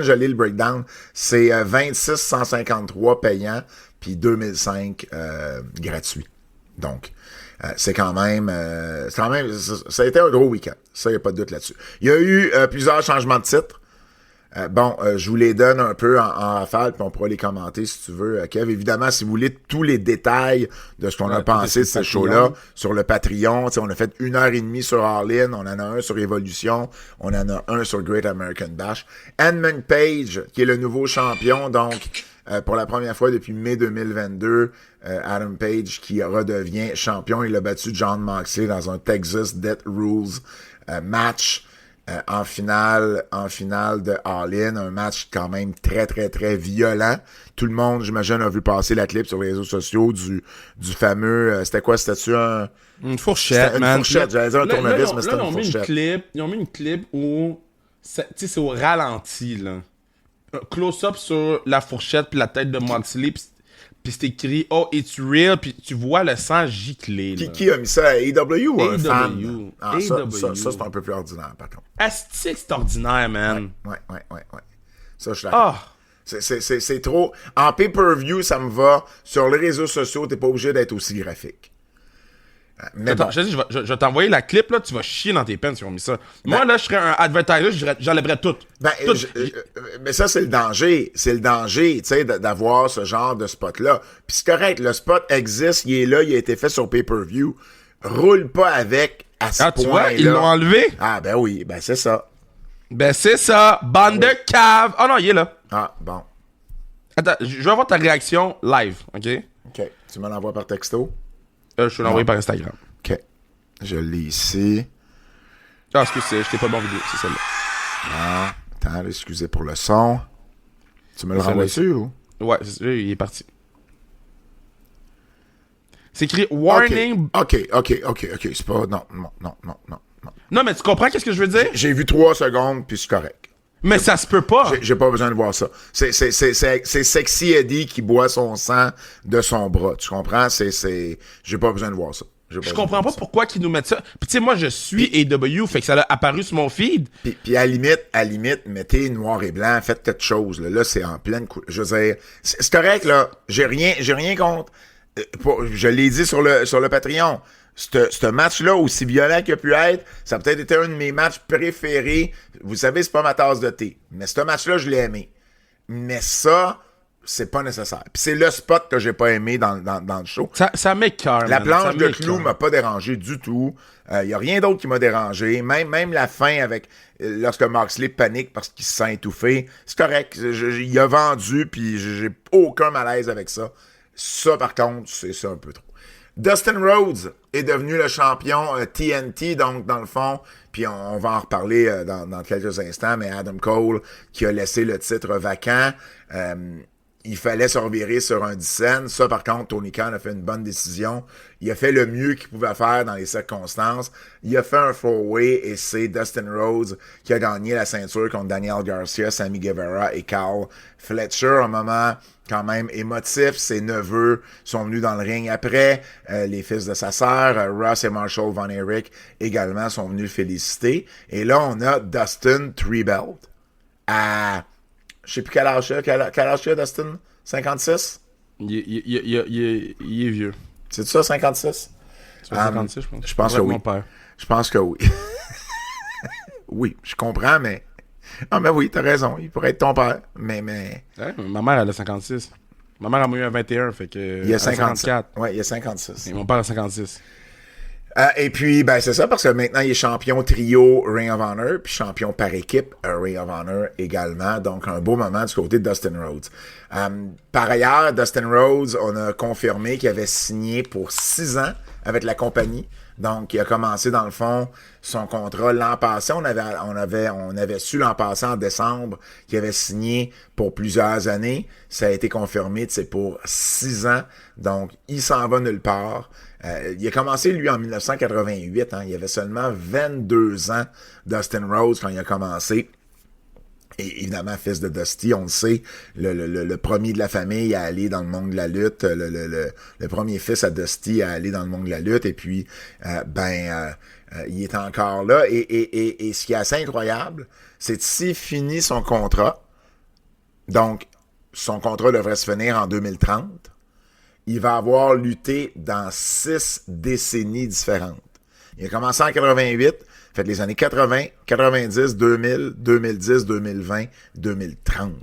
je lis le breakdown, c'est 26 153 payants, puis 2005 gratuits. Donc... c'est quand même, ça a été un gros week-end. Ça, il n'y a pas de doute là-dessus. Il y a eu plusieurs changements de titre. Je vous les donne un peu en rafale, puis on pourra les commenter si tu veux, Kev. Évidemment, si vous voulez tous les détails de ce qu'on a pensé de ce show-là, sur le Patreon, on a fait 1h30 sur Arlene, on en a un sur Evolution, on en a un sur Great American Bash. Edmund Page, qui est le nouveau champion, donc... pour la première fois depuis mai 2022, Adam Page qui redevient champion. Il a battu John Moxley dans un Texas Death Rules match en finale de All In. Un match quand même très, très, très violent. Tout le monde, j'imagine, a vu passer la clip sur les réseaux sociaux du fameux... c'était quoi? C'était-tu une fourchette, man. Une fourchette, j'allais dire un tournevis, mais c'était une fourchette. Ils ont mis une clip où... c'est au ralenti, là. Close-up sur la fourchette puis la tête de Moxley puis c'est écrit « Oh, it's real » puis tu vois le sang gicler. Qui a mis ça? AEW ou un fan? AEW. Ça, c'est un peu plus ordinaire, par contre. Asti, c'est ordinaire, man. Ouais. Ça, je suis d'accord. C'est trop... En pay-per-view, ça me va. Sur les réseaux sociaux, t'es pas obligé d'être aussi graphique. Mais attends, je vais t'envoyer la clip, là, tu vas chier dans tes peines si on met ça. Moi, là, je serais un advertiser, j'enlèverais tout. Mais ça, c'est le danger. C'est le danger, tu sais, d'avoir ce genre de spot-là. Puis c'est correct, le spot existe, il est là, il a été fait sur pay-per-view. Roule pas avec à ce point-là. Tu vois, ils l'ont enlevé. Ah, ben oui, ben c'est ça. Bande de cave. Oh non, il est là. Ah, bon. Attends, je vais avoir ta réaction live, OK? OK. Tu me l'envoies par texto? Je te l'envoie par Instagram. OK. Je l'ai ici. Ah, excusez, je t'ai pas le bon vidéo, c'est celle-là. Ah, attends, excusez pour le son. Tu me le renvoies dessus ou? Ouais, il est parti. C'est écrit Warning. OK. C'est pas... Non. Non, mais tu comprends qu'est-ce que je veux dire? J'ai vu 3 secondes, puis c'est correct. Mais ça se peut pas. J'ai pas besoin de voir ça. C'est Sexy Eddie qui boit son sang de son bras. Tu comprends? J'ai pas besoin de voir ça. Je comprends pas pourquoi ils nous mettent ça. Puis tu sais, moi, je suis AEW, fait que ça a apparu sur mon feed. Puis à la limite, mettez noir et blanc, faites quelque chose. Là, c'est en pleine... Je veux dire, c'est correct, là. J'ai rien contre... je l'ai dit sur le Patreon. Ce match-là, aussi violent qu'il a pu être, ça a peut-être été un de mes matchs préférés. Vous savez, c'est pas ma tasse de thé. Mais ce match-là, je l'ai aimé. Mais ça, c'est pas nécessaire. Puis c'est le spot que j'ai pas aimé dans le show. Ça m'écoeure, La planche de clou m'a pas dérangé du tout. Y a rien d'autre qui m'a dérangé. Même la fin avec... lorsque Moxley panique parce qu'il se sent étouffé. C'est correct. Il a vendu, puis j'ai aucun malaise avec ça. Ça, par contre, c'est ça un peu trop. Dustin Rhodes est devenu le champion TNT, donc dans le fond, puis on va en reparler dans quelques instants, mais Adam Cole qui a laissé le titre vacant, il fallait se revirer sur un dissent. Ça, par contre, Tony Khan a fait une bonne décision. Il a fait le mieux qu'il pouvait faire dans les circonstances. Il a fait un four-way et c'est Dustin Rhodes qui a gagné la ceinture contre Daniel Garcia, Sammy Guevara et Carl Fletcher. Un moment quand même émotif. Ses neveux sont venus dans le ring après. Les fils de sa sœur, Ross et Marshall Von Erich, également sont venus le féliciter. Et là, on a Dustin Treebelt à... Je sais plus quel âge il a, Dustin? 56? Il est vieux. C'est ça, 56? C'est 56, je pense. Je pense que oui. Mon père. Je pense que oui. Oui, je comprends, mais... Ah, mais oui, t'as raison. Il pourrait être ton père, mais... Ouais, ma mère, elle a 56. Ma mère a eu un 21, fait que... Il y a 54. Ouais, il y a 56. Et mon père a 56. Et puis, ben c'est ça, parce que maintenant, il est champion trio Ring of Honor, puis champion par équipe Ring of Honor également. Donc, un beau moment du côté de Dustin Rhodes. Par ailleurs, Dustin Rhodes, on a confirmé qu'il avait signé pour 6 ans avec la compagnie. Donc, il a commencé, dans le fond, son contrat l'an passé. On avait su l'an passé, en décembre, qu'il avait signé pour plusieurs années. Ça a été confirmé, c'est pour 6 ans. Donc, il s'en va nulle part. Il a commencé, lui, en 1988. Il avait seulement 22 ans, Dustin Rhodes, quand il a commencé. Et évidemment, fils de Dusty, on le sait, le premier de la famille à aller dans le monde de la lutte, le premier fils à Dusty à aller dans le monde de la lutte, et puis, il est encore là. Et ce qui est assez incroyable, c'est que s'il finit son contrat, donc, son contrat devrait se finir en 2030, il va avoir lutté dans 6 décennies différentes. Il a commencé en 88, fait les années 80, 90, 2000, 2010, 2020, 2030.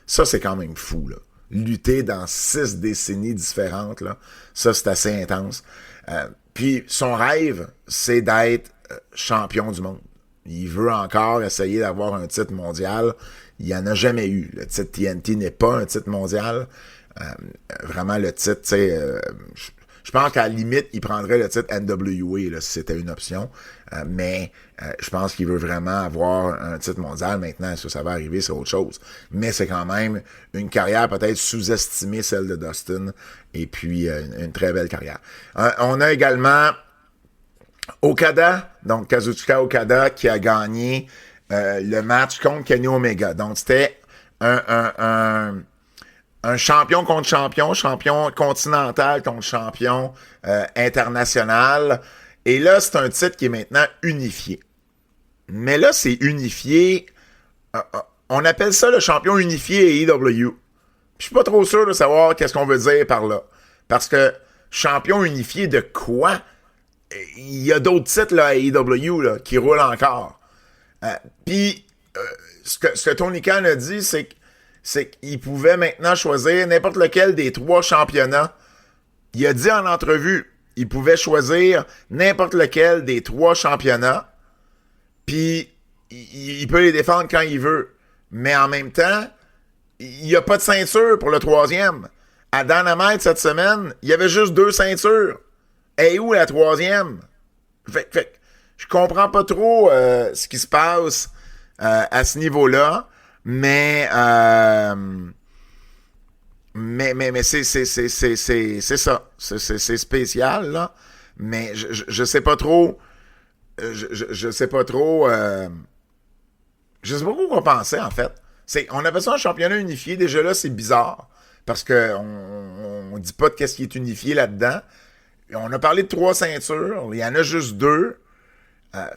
Ça, c'est quand même fou, là. Lutter dans 6 décennies différentes, là, ça, c'est assez intense. Puis, son rêve, c'est d'être champion du monde. Il veut encore essayer d'avoir un titre mondial. Il n'y en a jamais eu. Le titre TNT n'est pas un titre mondial. Vraiment, le titre, tu sais... je pense qu'à la limite, il prendrait le titre NWA là, si c'était une option. Mais je pense qu'il veut vraiment avoir un titre mondial. Maintenant, est-ce que ça va arriver, c'est autre chose. Mais c'est quand même une carrière peut-être sous-estimée, celle de Dustin. Et puis, une très belle carrière. On a également Okada, donc Kazuchika Okada, qui a gagné le match contre Kenny Omega. Donc, c'était un champion contre champion, champion continental contre champion international. Et là, c'est un titre qui est maintenant unifié. Mais là, c'est unifié. On appelle ça le champion unifié AEW. Je suis pas trop sûr de savoir qu'est-ce qu'on veut dire par là. Parce que champion unifié de quoi? Il y a d'autres titres là, à AEW là, qui roulent encore. Puis, ce que Tony Khan a dit, c'est qu'il pouvait maintenant choisir n'importe lequel des 3 championnats. Il a dit en entrevue, il pouvait choisir n'importe lequel des 3 championnats, puis il peut les défendre quand il veut. Mais en même temps, il n'y a pas de ceinture pour le 3e. À Dynamite cette semaine, il y avait juste 2 ceintures. Et où la 3e? Fait je comprends pas trop ce qui se passe à ce niveau-là. Mais c'est ça. C'est spécial, là. Mais je sais pas trop. Je sais pas trop. Je sais pas quoi penser, en fait. On appelle ça un championnat unifié. Déjà là, c'est bizarre. Parce que on dit pas de qu'est-ce qui est unifié là-dedans. On a parlé de 3 ceintures. Il y en a juste 2.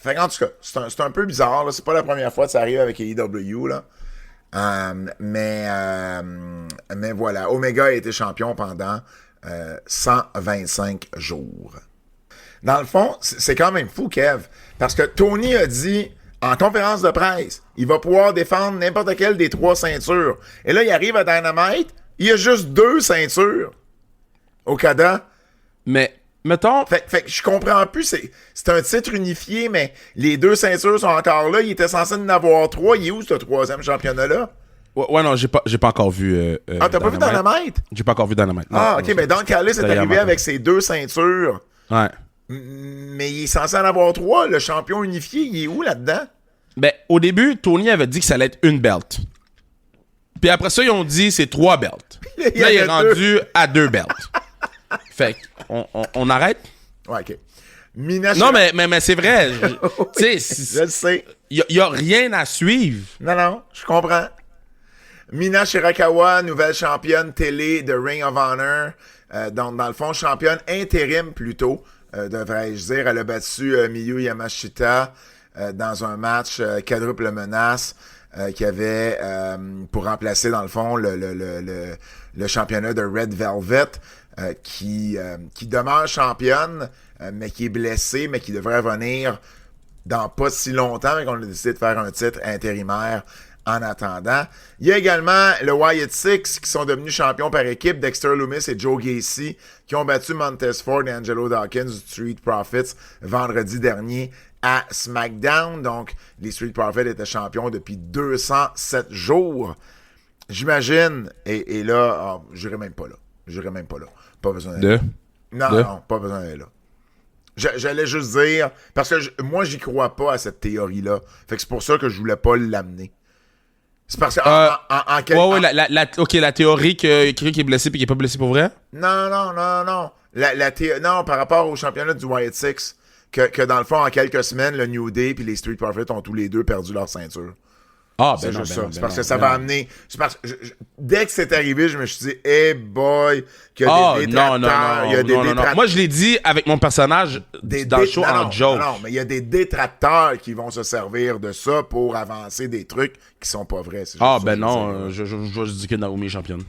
Fait en tout cas, c'est un peu bizarre, là. C'est pas la première fois que ça arrive avec AEW, là. Mais voilà, Omega a été champion pendant 125 jours. Dans le fond, c'est quand même fou, Kev, parce que Tony a dit en conférence de presse, il va pouvoir défendre n'importe quelle des 3 ceintures. Et là, il arrive à Dynamite, il y a juste 2 ceintures. Okada. Mais, mettons... Fait que je comprends plus, c'est un titre unifié, mais les 2 ceintures sont encore là. Il était censé en avoir 3. Il est où, ce 3e championnat-là? Ouais, non, j'ai pas encore vu... t'as pas vu Dynamite? J'ai pas encore vu Dynamite. Non, ok, mais Don Callis est arrivé avec ses 2 ceintures. Ouais. Mais il est censé en avoir 3. Le champion unifié, il est où là-dedans? Ben, au début, Tony avait dit que ça allait être une belt. Puis après ça, ils ont dit c'est 3 belts. Là, il est rendu à 2 belts. Fait on arrête? Ouais, ok. Non, mais c'est vrai. Tu sais, je le sais. Il y a rien à suivre. Non, je comprends. Mina Shirakawa, nouvelle championne télé de Ring of Honor. Donc, dans le fond, championne intérim plutôt, devrais-je dire. Elle a battu Miyu Yamashita dans un match quadruple menace qui avait pour remplacer, dans le fond, le championnat de Red Velvet qui demeure championne, mais qui est blessée, mais qui devrait revenir dans pas si longtemps, mais qu'on a décidé de faire un titre intérimaire en attendant. Il y a également le Wyatt Six qui sont devenus champions par équipe, Dexter Lumis et Joe Gacy, qui ont battu Montez Ford et Angelo Dawkins du Street Profits vendredi dernier à SmackDown. Donc, les Street Profits étaient champions depuis 207 jours. J'imagine, et là, j'irai même pas là. Pas besoin d'aller là. Non, pas besoin d'aller là. J'allais juste dire, parce que moi, j'y crois pas à cette théorie-là. Fait que c'est pour ça que je voulais pas l'amener. C'est parce que OK, la théorie que quelqu'un qui est blessé puis qui est pas blessé pour vrai? Non. Non, par rapport au championnat du Wyatt Six, que dans le fond, en quelques semaines, le New Day puis les Street Profits ont tous les deux perdu leur ceinture. C'est juste ça. C'est parce que ça va amener. C'est parce que dès que c'est arrivé, je me suis dit, hey boy, qu'il y a des détracteurs. Il y a des détracteurs. Moi, je l'ai dit avec mon personnage dans le show en joke. Non, mais il y a des détracteurs qui vont se servir de ça pour avancer des trucs qui sont pas vrais. Je dis que Naomi est championne.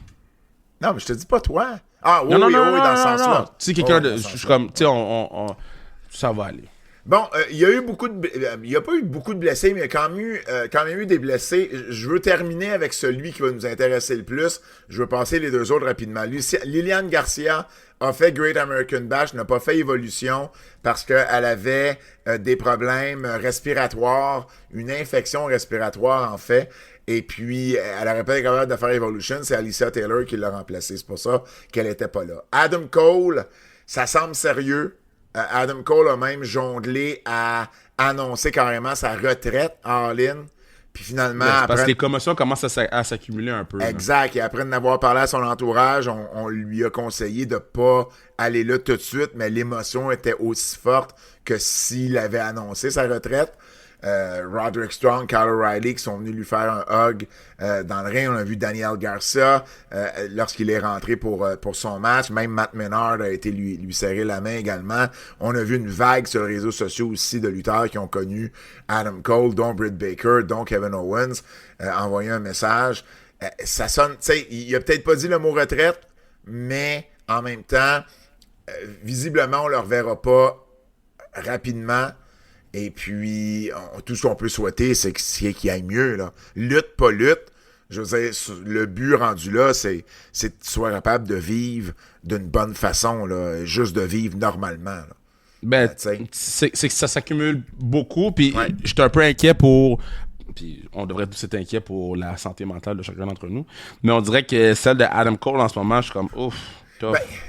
Non, mais je te dis pas toi. Oui, dans ce sens-là. Tu sais, quelqu'un de. Je suis comme, tu sais, ça va aller. Bon, il y a pas eu beaucoup de blessés, mais il y a quand même eu des blessés. Je veux terminer avec celui qui va nous intéresser le plus. Je veux passer les deux autres rapidement. Liliane Garcia a fait Great American Bash, n'a pas fait Evolution parce qu'elle avait des problèmes respiratoires, une infection respiratoire en fait. Et puis, elle n'aurait pas été capable de faire Evolution. C'est Alicia Taylor qui l'a remplacée. C'est pour ça qu'elle n'était pas là. Adam Cole, ça semble sérieux. Adam Cole a même jonglé à annoncer carrément sa retraite en All-In. Puis finalement... parce que les commotions commencent à s'accumuler un peu. Exact. Et après d'avoir parlé à son entourage, on lui a conseillé de pas aller là tout de suite, mais l'émotion était aussi forte que s'il avait annoncé sa retraite. Roderick Strong, Kyle O'Reilly qui sont venus lui faire un hug dans le ring. On a vu Daniel Garcia lorsqu'il est rentré pour son match. Même Matt Menard a été lui serrer la main également. On a vu une vague sur les réseaux sociaux aussi de lutteurs qui ont connu Adam Cole, dont Britt Baker, dont Kevin Owens, envoyer un message. Ça sonne, tu sais, il a peut-être pas dit le mot retraite, mais en même temps, visiblement, on le reverra pas rapidement. Et puis, tout ce qu'on peut souhaiter, c'est qu'il aille mieux. Là. Lutte, pas lutte. Je veux dire, le but rendu là, c'est que tu sois capable de vivre d'une bonne façon, là, juste de vivre normalement. Là. Ben, c'est que ça s'accumule beaucoup. Puis, j'étais un peu inquiet pour... Puis, on devrait tous être inquiets pour la santé mentale de chacun d'entre nous. Mais on dirait que celle de Adam Cole, en ce moment, je suis comme, ouf.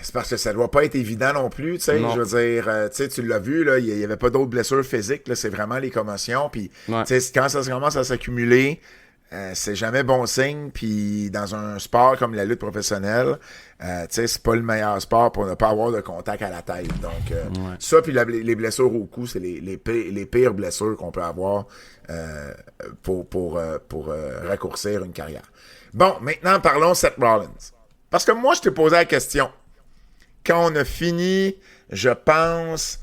C'est parce que ça doit pas être évident non plus, tu sais. Je veux dire, tu l'as vu, là, il y avait pas d'autres blessures physiques, là, c'est vraiment les commotions. Puis, tu sais, quand ça commence à s'accumuler, c'est jamais bon signe. Puis, dans un sport comme la lutte professionnelle, tu sais, c'est pas le meilleur sport pour ne pas avoir de contact à la tête. Donc, ça, puis les blessures au cou, c'est les pires blessures qu'on peut avoir pour raccourcir une carrière. Bon, maintenant, parlons Seth Rollins. Parce que moi, je t'ai posé la question. Quand on a fini, je pense,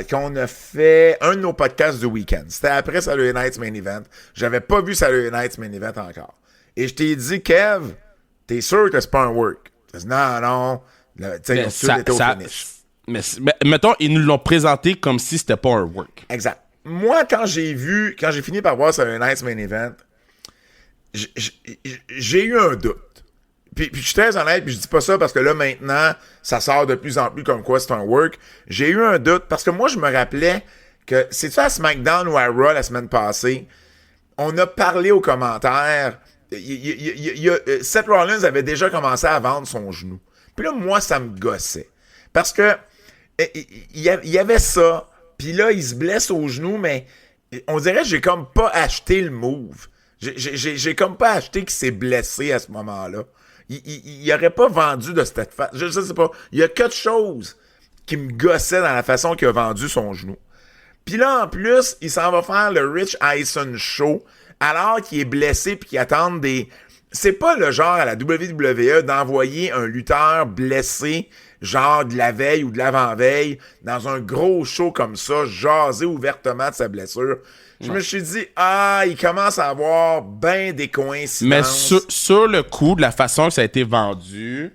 qu'on a fait un de nos podcasts du week-end. C'était après Saturday Night's Main Event. J'avais pas vu Saturday Night's Main Event encore. Et je t'ai dit, Kev, t'es sûr que c'est pas un work? Je dit, non. Tu sais, ils ont tous été au finish. Mais mettons, ils nous l'ont présenté comme si c'était pas un work. Exact. Moi, quand j'ai fini par voir Saturday Night's Main Event, j'ai eu un doute. Puis je suis très honnête, puis je dis pas ça parce que là, maintenant, ça sort de plus en plus comme quoi c'est un work. J'ai eu un doute parce que moi, je me rappelais que, c'est-tu à SmackDown ou à Raw la semaine passée, on a parlé aux commentaires, Seth Rollins avait déjà commencé à vendre son genou. Puis là, moi, ça me gossait. Parce que il y avait ça, puis là, il se blesse au genou, mais on dirait que j'ai comme pas acheté le move. J'ai comme pas acheté qu'il s'est blessé à ce moment-là. Il aurait pas vendu de cette façon. Je sais pas. Il y a quelque chose qui me gossait dans la façon qu'il a vendu son genou. Puis là, en plus, il s'en va faire le Rich Eisen Show alors qu'il est blessé puis qu'il attend des... C'est pas le genre à la WWE d'envoyer un lutteur blessé, genre de la veille ou de l'avant-veille, dans un gros show comme ça, jaser ouvertement de sa blessure. Je me suis dit, il commence à avoir ben des coïncidences. Mais sur le coup, de la façon que ça a été vendu,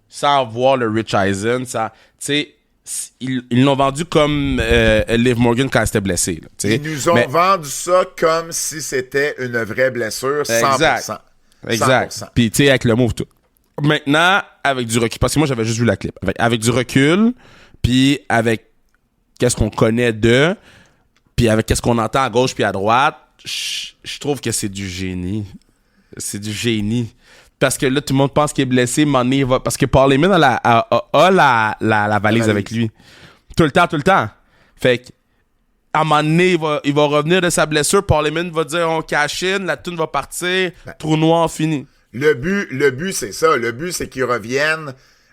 sans voir le Rich Eisen, ça, tu sais, ils l'ont vendu comme Liv Morgan quand elle s'était blessée. Là, ils nous ont vendu ça comme si c'était une vraie blessure, 100%. Exact. Puis, tu sais, avec le move, tout. Maintenant, avec du recul, parce que moi, j'avais juste vu la clip. Avec du recul, puis avec qu'est-ce qu'on connaît d'eux, puis avec qu'est-ce qu'on entend à gauche puis à droite, je trouve que c'est du génie. C'est du génie. Parce que là, tout le monde pense qu'il est blessé, parce que Paul Heyman a la valise avec lui. Tout le temps. Fait que, à un moment donné, il va revenir de sa blessure, Paul Heyman va dire on cash in, la toune va partir, trou noir fini. Le but, c'est ça. Le but, c'est qu'ils reviennent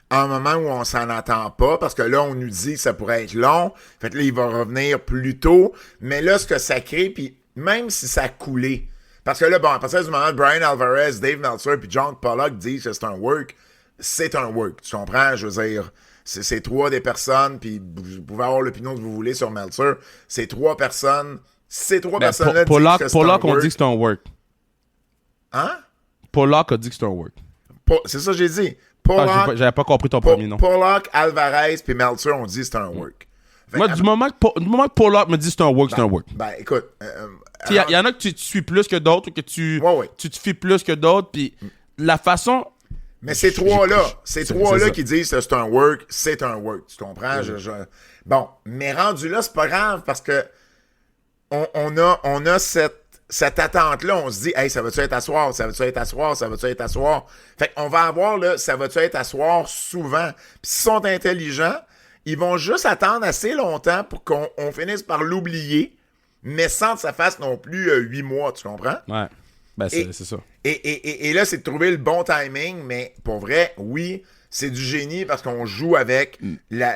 à un moment où on s'en entend pas, parce que là, on nous dit que ça pourrait être long. Fait que là, il va revenir plus tôt. Mais là, ce que ça crée, puis même si ça a coulé, parce que là, bon, à partir du moment où Brian Alvarez, Dave Meltzer puis John Pollock disent que c'est un work, c'est un work. Tu comprends? Je veux dire, c'est trois des personnes, puis vous pouvez avoir l'opinion que vous voulez sur Meltzer. C'est trois personnes. Ces trois personnes-là disent que c'est un work. Pollock, on dit que c'est un work. Hein? Pollock a dit que c'est un work. C'est ça que j'ai dit. Pollock, j'avais pas compris ton premier nom. Pollock, alvarez puis Meltzer ont dit que c'est un work. Moi, du moment que Pollock me dit que c'est un work, c'est un work. Ben, écoute... Il y en a que tu suis plus que d'autres ou que tu te fies plus que d'autres, puis la façon... Mais ces trois-là qui disent que c'est un work, c'est un work. Tu comprends? Bon, mais rendu là, c'est pas grave parce que on a cette attente-là. On se dit, hey, ça va-tu être à soir? Ça va-tu être à soir? Ça va-tu être à soir? Fait qu'on va avoir, là, ça va-tu être à soir souvent? Puis s'ils sont intelligents, ils vont juste attendre assez longtemps pour qu'on finisse par l'oublier, mais sans que ça fasse non plus 8 mois, tu comprends? Ouais. Ben, c'est ça. Et là, c'est de trouver le bon timing, mais pour vrai, oui, c'est du génie parce qu'on joue avec la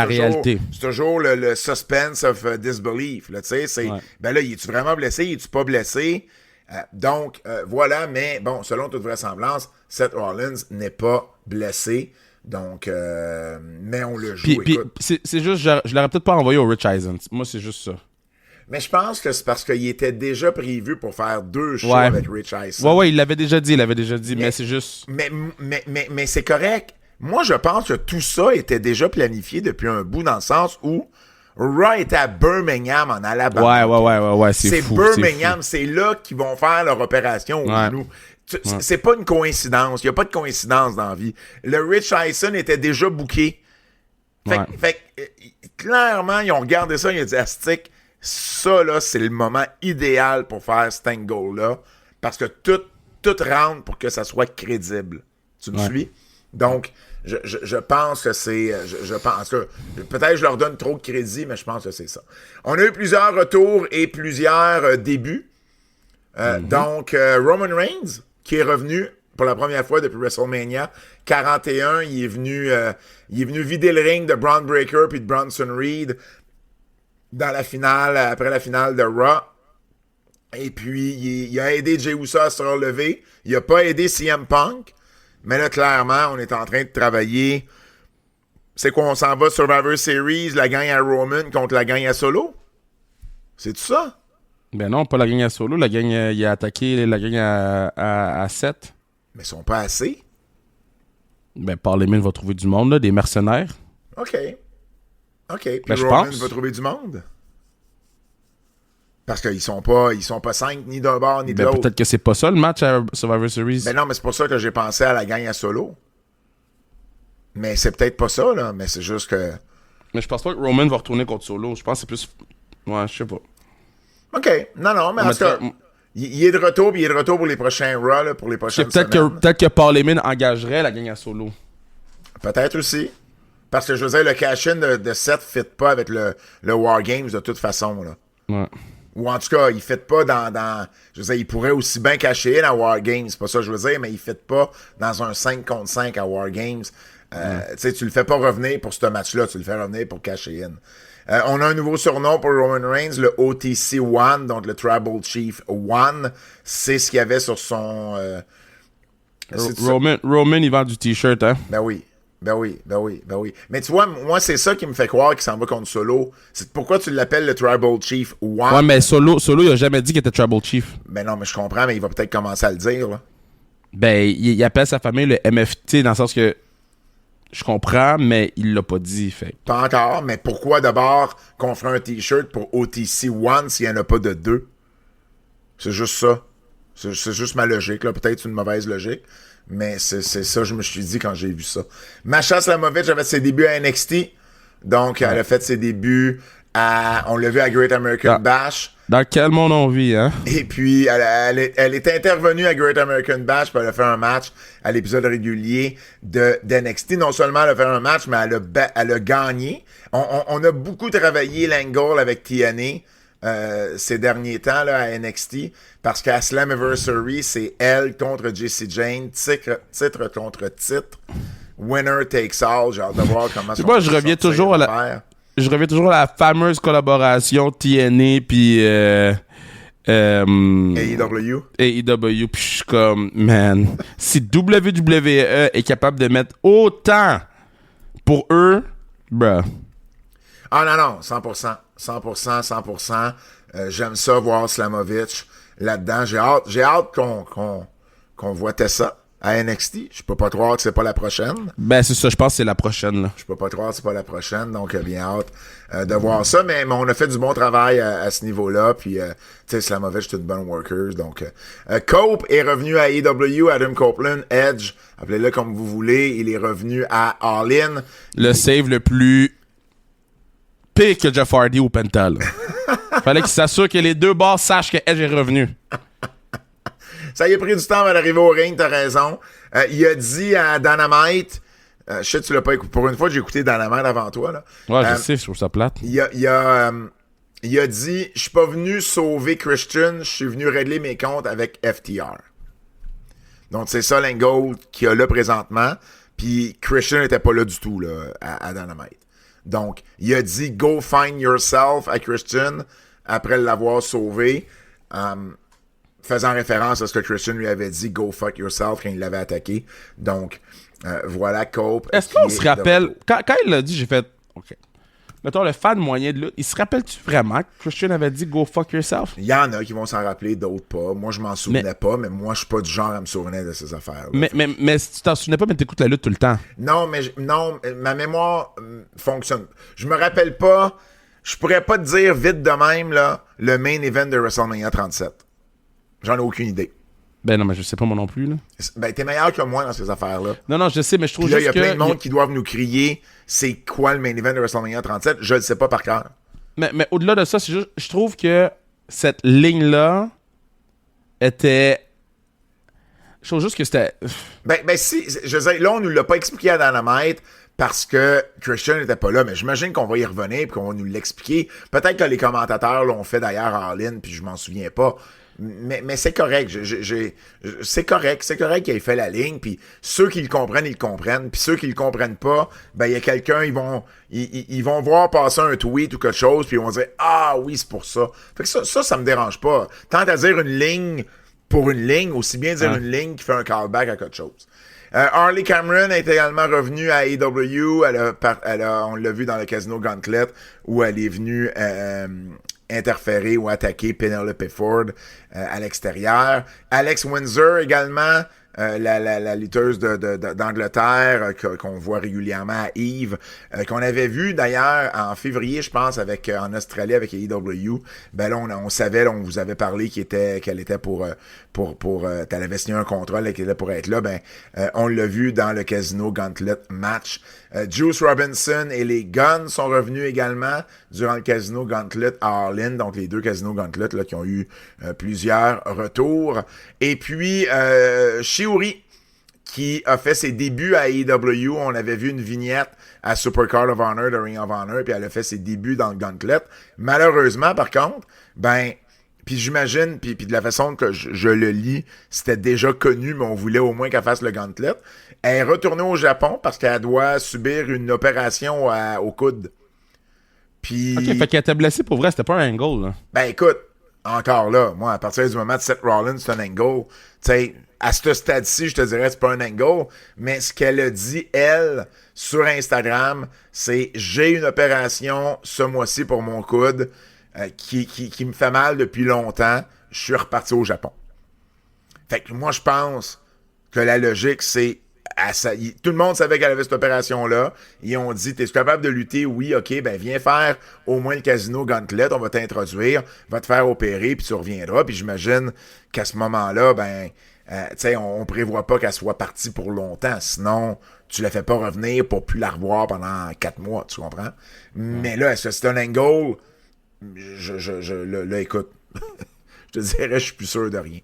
réalité. C'est toujours le suspense of disbelief. Là, ben là, es-tu vraiment blessé? Es-tu pas blessé? Donc, voilà, mais bon, selon toute vraisemblance, Seth Rollins n'est pas blessé. Donc, mais on le joue. Puis c'est juste, je l'aurais peut-être pas envoyé au Rich Eisen. Moi, c'est juste ça. Mais je pense que c'est parce qu'il était déjà prévu pour faire 2 shows avec Rich Eisen. Ouais, il l'avait déjà dit, mais c'est juste... Mais c'est correct. Moi, je pense que tout ça était déjà planifié depuis un bout, dans le sens où Raw était à Birmingham, en Alabama. Ouais, c'est fou. Birmingham, c'est là qu'ils vont faire leur opération au genou. C'est pas une coïncidence. Il n'y a pas de coïncidence dans la vie. Le Rich Eisen était déjà booké. Fait clairement, ils ont regardé ça, ils ont dit, Astic, ça, là, c'est le moment idéal pour faire cet angle-là, parce que tout rentre pour que ça soit crédible. Tu me suis? Donc, je pense que c'est... Je pense que... Peut-être que je leur donne trop de crédit, mais je pense que c'est ça. On a eu plusieurs retours et plusieurs débuts. Donc, Roman Reigns, qui est revenu pour la première fois depuis WrestleMania 41, il est venu vider le ring de Braun Breaker puis de Bronson Reed dans la finale, après la finale de Raw. Et puis, il a aidé Jey Uso à se relever. Il a pas aidé CM Punk. Mais là, clairement, on est en train de travailler. C'est quoi, on s'en va Survivor Series, la gang à Roman contre la gang à Solo? C'est tout ça? Ben non, pas la gang à Solo. La gang, il a attaqué la gang à 7. Mais ils sont pas assez. Ben, Paul Heyman va trouver du monde, là, des mercenaires. OK. Puis ben, Roman va trouver du monde. Parce qu'ils sont pas 5 ni d'un bord ni de l'autre. Peut-être que c'est pas ça le match à Survivor Series. Ben non, mais c'est pour ça que j'ai pensé à la gang à Solo. Mais c'est peut-être pas ça, là. Mais c'est juste que... Mais je pense pas que Roman va retourner contre Solo. Je pense que c'est plus... Ouais, je sais pas. OK. Non, mais en tout cas... Il est de retour, puis il est de retour pour les prochains Raw, là, pour les prochaines semaines. Peut-être que Paul Heyman engagerait la gang à Solo. Peut-être aussi. Parce que, je veux dire, le cash-in de Seth ne fit pas avec le War Games de toute façon, là. Ouais. Ou en tout cas, il ne fit pas dans... Je veux dire, il pourrait aussi bien cacher à War Games, c'est pas ça que je veux dire, mais il ne fit pas dans un 5 contre 5 à War Games. Tu sais, tu le fais pas revenir pour ce match-là, tu le fais revenir pour cacher in. On a un nouveau surnom pour Roman Reigns, le OTC One, donc le Tribal Chief One. C'est ce qu'il y avait sur son... Roman, il vend du T-shirt, hein? Ben oui. Mais tu vois, moi, c'est ça qui me fait croire qu'il s'en va contre Solo. C'est pourquoi tu l'appelles le Tribal Chief One. Ouais, mais Solo, il a jamais dit qu'il était Tribal Chief. Ben non, mais je comprends, mais il va peut-être commencer à le dire, là. Ben, il appelle sa famille le MFT, dans le sens que Je comprends, mais il l'a pas dit, fait. Pas encore, mais pourquoi d'abord qu'on ferait un T-shirt pour OTC One s'il n'y en a pas de 2? C'est juste ça. C'est juste ma logique, là. Peut-être une mauvaise logique, mais c'est ça que je me suis dit quand j'ai vu ça. Masha Slamovich a fait ses débuts à NXT. Donc, elle a fait ses débuts on l'a vu à Great American Bash. Dans quel monde on vit, hein? Et puis, elle est intervenue à Great American Bash, puis elle a fait un match à l'épisode régulier d'NXT. Non seulement elle a fait un match, mais elle a gagné. On a beaucoup travaillé l'angle avec TNA ces derniers temps là, à NXT, parce qu'à Slammiversary, c'est elle contre Jessie Jane, titre contre titre. Winner takes all. J'ai hâte de voir comment ça va. Moi, je reviens toujours à la fameuse collaboration TNA puis AEW. AEW, puis je suis comme, man, si WWE est capable de mettre autant pour eux, bruh. Ah non, 100%. 100%. J'aime ça voir Slamovich là-dedans. J'ai hâte qu'on voit Tessa à NXT. Je peux pas croire que c'est pas la prochaine. Ben, c'est ça, je pense que c'est la prochaine, là. Je peux pas croire que c'est pas la prochaine, donc bien hâte de voir ça. Mais on a fait du bon travail à ce niveau-là. Puis, tu sais, Slamovich, c'est une bonne worker. Donc, Cope est revenu à AEW, Adam Copeland, Edge, appelez-le comme vous voulez. Il est revenu à All In. Le save le plus pire que Jeff Hardy au Penta, là. Fallait qu'il s'assure que les deux bars sachent que Edge est revenu. Ça y a pris du temps avant d'arriver au ring, t'as raison. Il a dit à Dynamite, je sais que tu l'as pas écouté, pour une fois j'ai écouté Dynamite avant toi. Là. Ouais, je sais, je trouve ça plate. Il a dit, je suis pas venu sauver Christian, je suis venu régler mes comptes avec FTR. Donc c'est ça l'angle qu'il y a là présentement. Puis Christian n'était pas là du tout là, à Dynamite. Donc il a dit, go find yourself à Christian après l'avoir sauvé. Faisant référence à ce que Christian lui avait dit, go fuck yourself, quand il l'avait attaqué. Donc, voilà Cope. Est-ce qu'on se rappelle, quand il l'a dit, j'ai fait, OK. Mettons, le fan moyen de là, il se rappelle-tu vraiment que Christian avait dit, go fuck yourself? Il y en a qui vont s'en rappeler, d'autres pas. Moi, je m'en souvenais pas, mais moi, je suis pas du genre à me souvenir de ces affaires-là. Mais si tu t'en souvenais pas, mais t'écoutes la lutte tout le temps. Non, ma mémoire fonctionne. Je me rappelle pas, je pourrais pas te dire vite de même, là, le main event de WrestleMania 37. J'en ai aucune idée. Ben non, mais je sais pas moi non plus, là. Ben, t'es meilleur que moi dans ces affaires-là. Non, je sais, mais je trouve Puis là, juste il y a plein de monde qui doivent nous crier c'est quoi le main event de WrestleMania 37. Je le sais pas par cœur. Mais au-delà de ça, c'est juste, je trouve que cette ligne-là était... Je trouve juste que c'était... Ben si, je veux dire, là, on nous l'a pas expliqué à Dynamite parce que Christian n'était pas là, mais j'imagine qu'on va y revenir et qu'on va nous l'expliquer. Peut-être que les commentateurs l'ont fait d'ailleurs en ligne, puis je m'en souviens pas. Mais c'est correct. C'est correct qu'il ait fait la ligne. Puis ceux qui le comprennent, ils le comprennent. Puis ceux qui le comprennent pas, ben il y a quelqu'un, ils vont voir passer un tweet ou quelque chose, puis ils vont dire ah oui, c'est pour ça. Fait que ça me dérange pas. Tant à dire une ligne pour une ligne, aussi bien dire une ligne qui fait un callback à quelque chose. Harley Cameron est également revenue à AEW. On l'a vu dans le Casino Gauntlet où elle est venue interférer ou attaquer Penelope Ford à l'extérieur. Alex Windsor également, la lutteuse d'Angleterre qu'on voit régulièrement à Yves, qu'on avait vu d'ailleurs en février, je pense, en Australie avec AEW. Ben là, on savait, là, on vous avait parlé qu'elle était pour elle avait signé un contrat qu'elle était pour être là. Ben, on l'a vu dans le Casino Gauntlet match. Juice Robinson et les Guns sont revenus également durant le Casino Gauntlet à All In, donc les deux Casino Gauntlet là, qui ont eu plusieurs retours. Et puis, Shiori, qui a fait ses débuts à AEW. On avait vu une vignette à Supercard of Honor, de Ring of Honor, puis elle a fait ses débuts dans le Gauntlet. Malheureusement, par contre, ben... Puis j'imagine, puis de la façon que je le lis, c'était déjà connu, mais on voulait au moins qu'elle fasse le Gauntlet. Elle est retournée au Japon parce qu'elle doit subir une opération au coude. Puis... OK, fait qu'elle était blessée pour vrai, c'était pas un angle, là. Ben écoute, encore là, moi, à partir du moment de Seth Rollins, c'est un angle. Tu sais, à ce stade-ci, je te dirais c'est pas un angle, mais ce qu'elle a dit, elle, sur Instagram, c'est « J'ai une opération ce mois-ci pour mon coude. » qui me fait mal depuis longtemps, je suis reparti au Japon. Fait que moi, je pense que la logique, c'est Tout le monde savait qu'elle avait cette opération-là. Ils ont dit, t'es capable de lutter? Oui, OK, ben viens faire au moins le casino Gauntlet, on va t'introduire, va te faire opérer, puis tu reviendras. Puis j'imagine qu'à ce moment-là, tu sais, on prévoit pas qu'elle soit partie pour longtemps. Sinon, tu la fais pas revenir pour plus la revoir pendant 4 mois, tu comprends? Mais là, est-ce que c'est un angle? Là, écoute, je te dirais, je suis plus sûr de rien.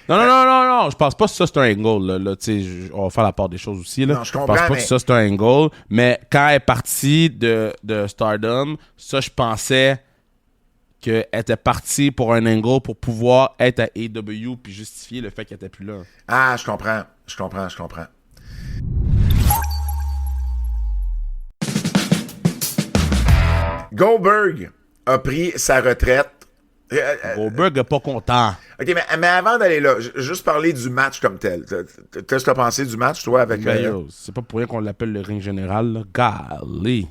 Non, je pense pas que ça, c'est un angle. Là, on va faire la part des choses aussi. Là. Non, je comprends, pense pas que ça, c'est un angle. Mais quand elle est partie de Stardom, ça, je pensais qu'elle était partie pour un angle pour pouvoir être à AEW puis justifier le fait qu'elle était plus là. Ah, je comprends. Goldberg a pris sa retraite. Goldberg n'est pas content. OK, mais avant d'aller là, juste parler du match comme tel. Qu'est-ce que tu as pensé du match, toi, avec... c'est pas pour rien qu'on l'appelle le ring général, là. Golly.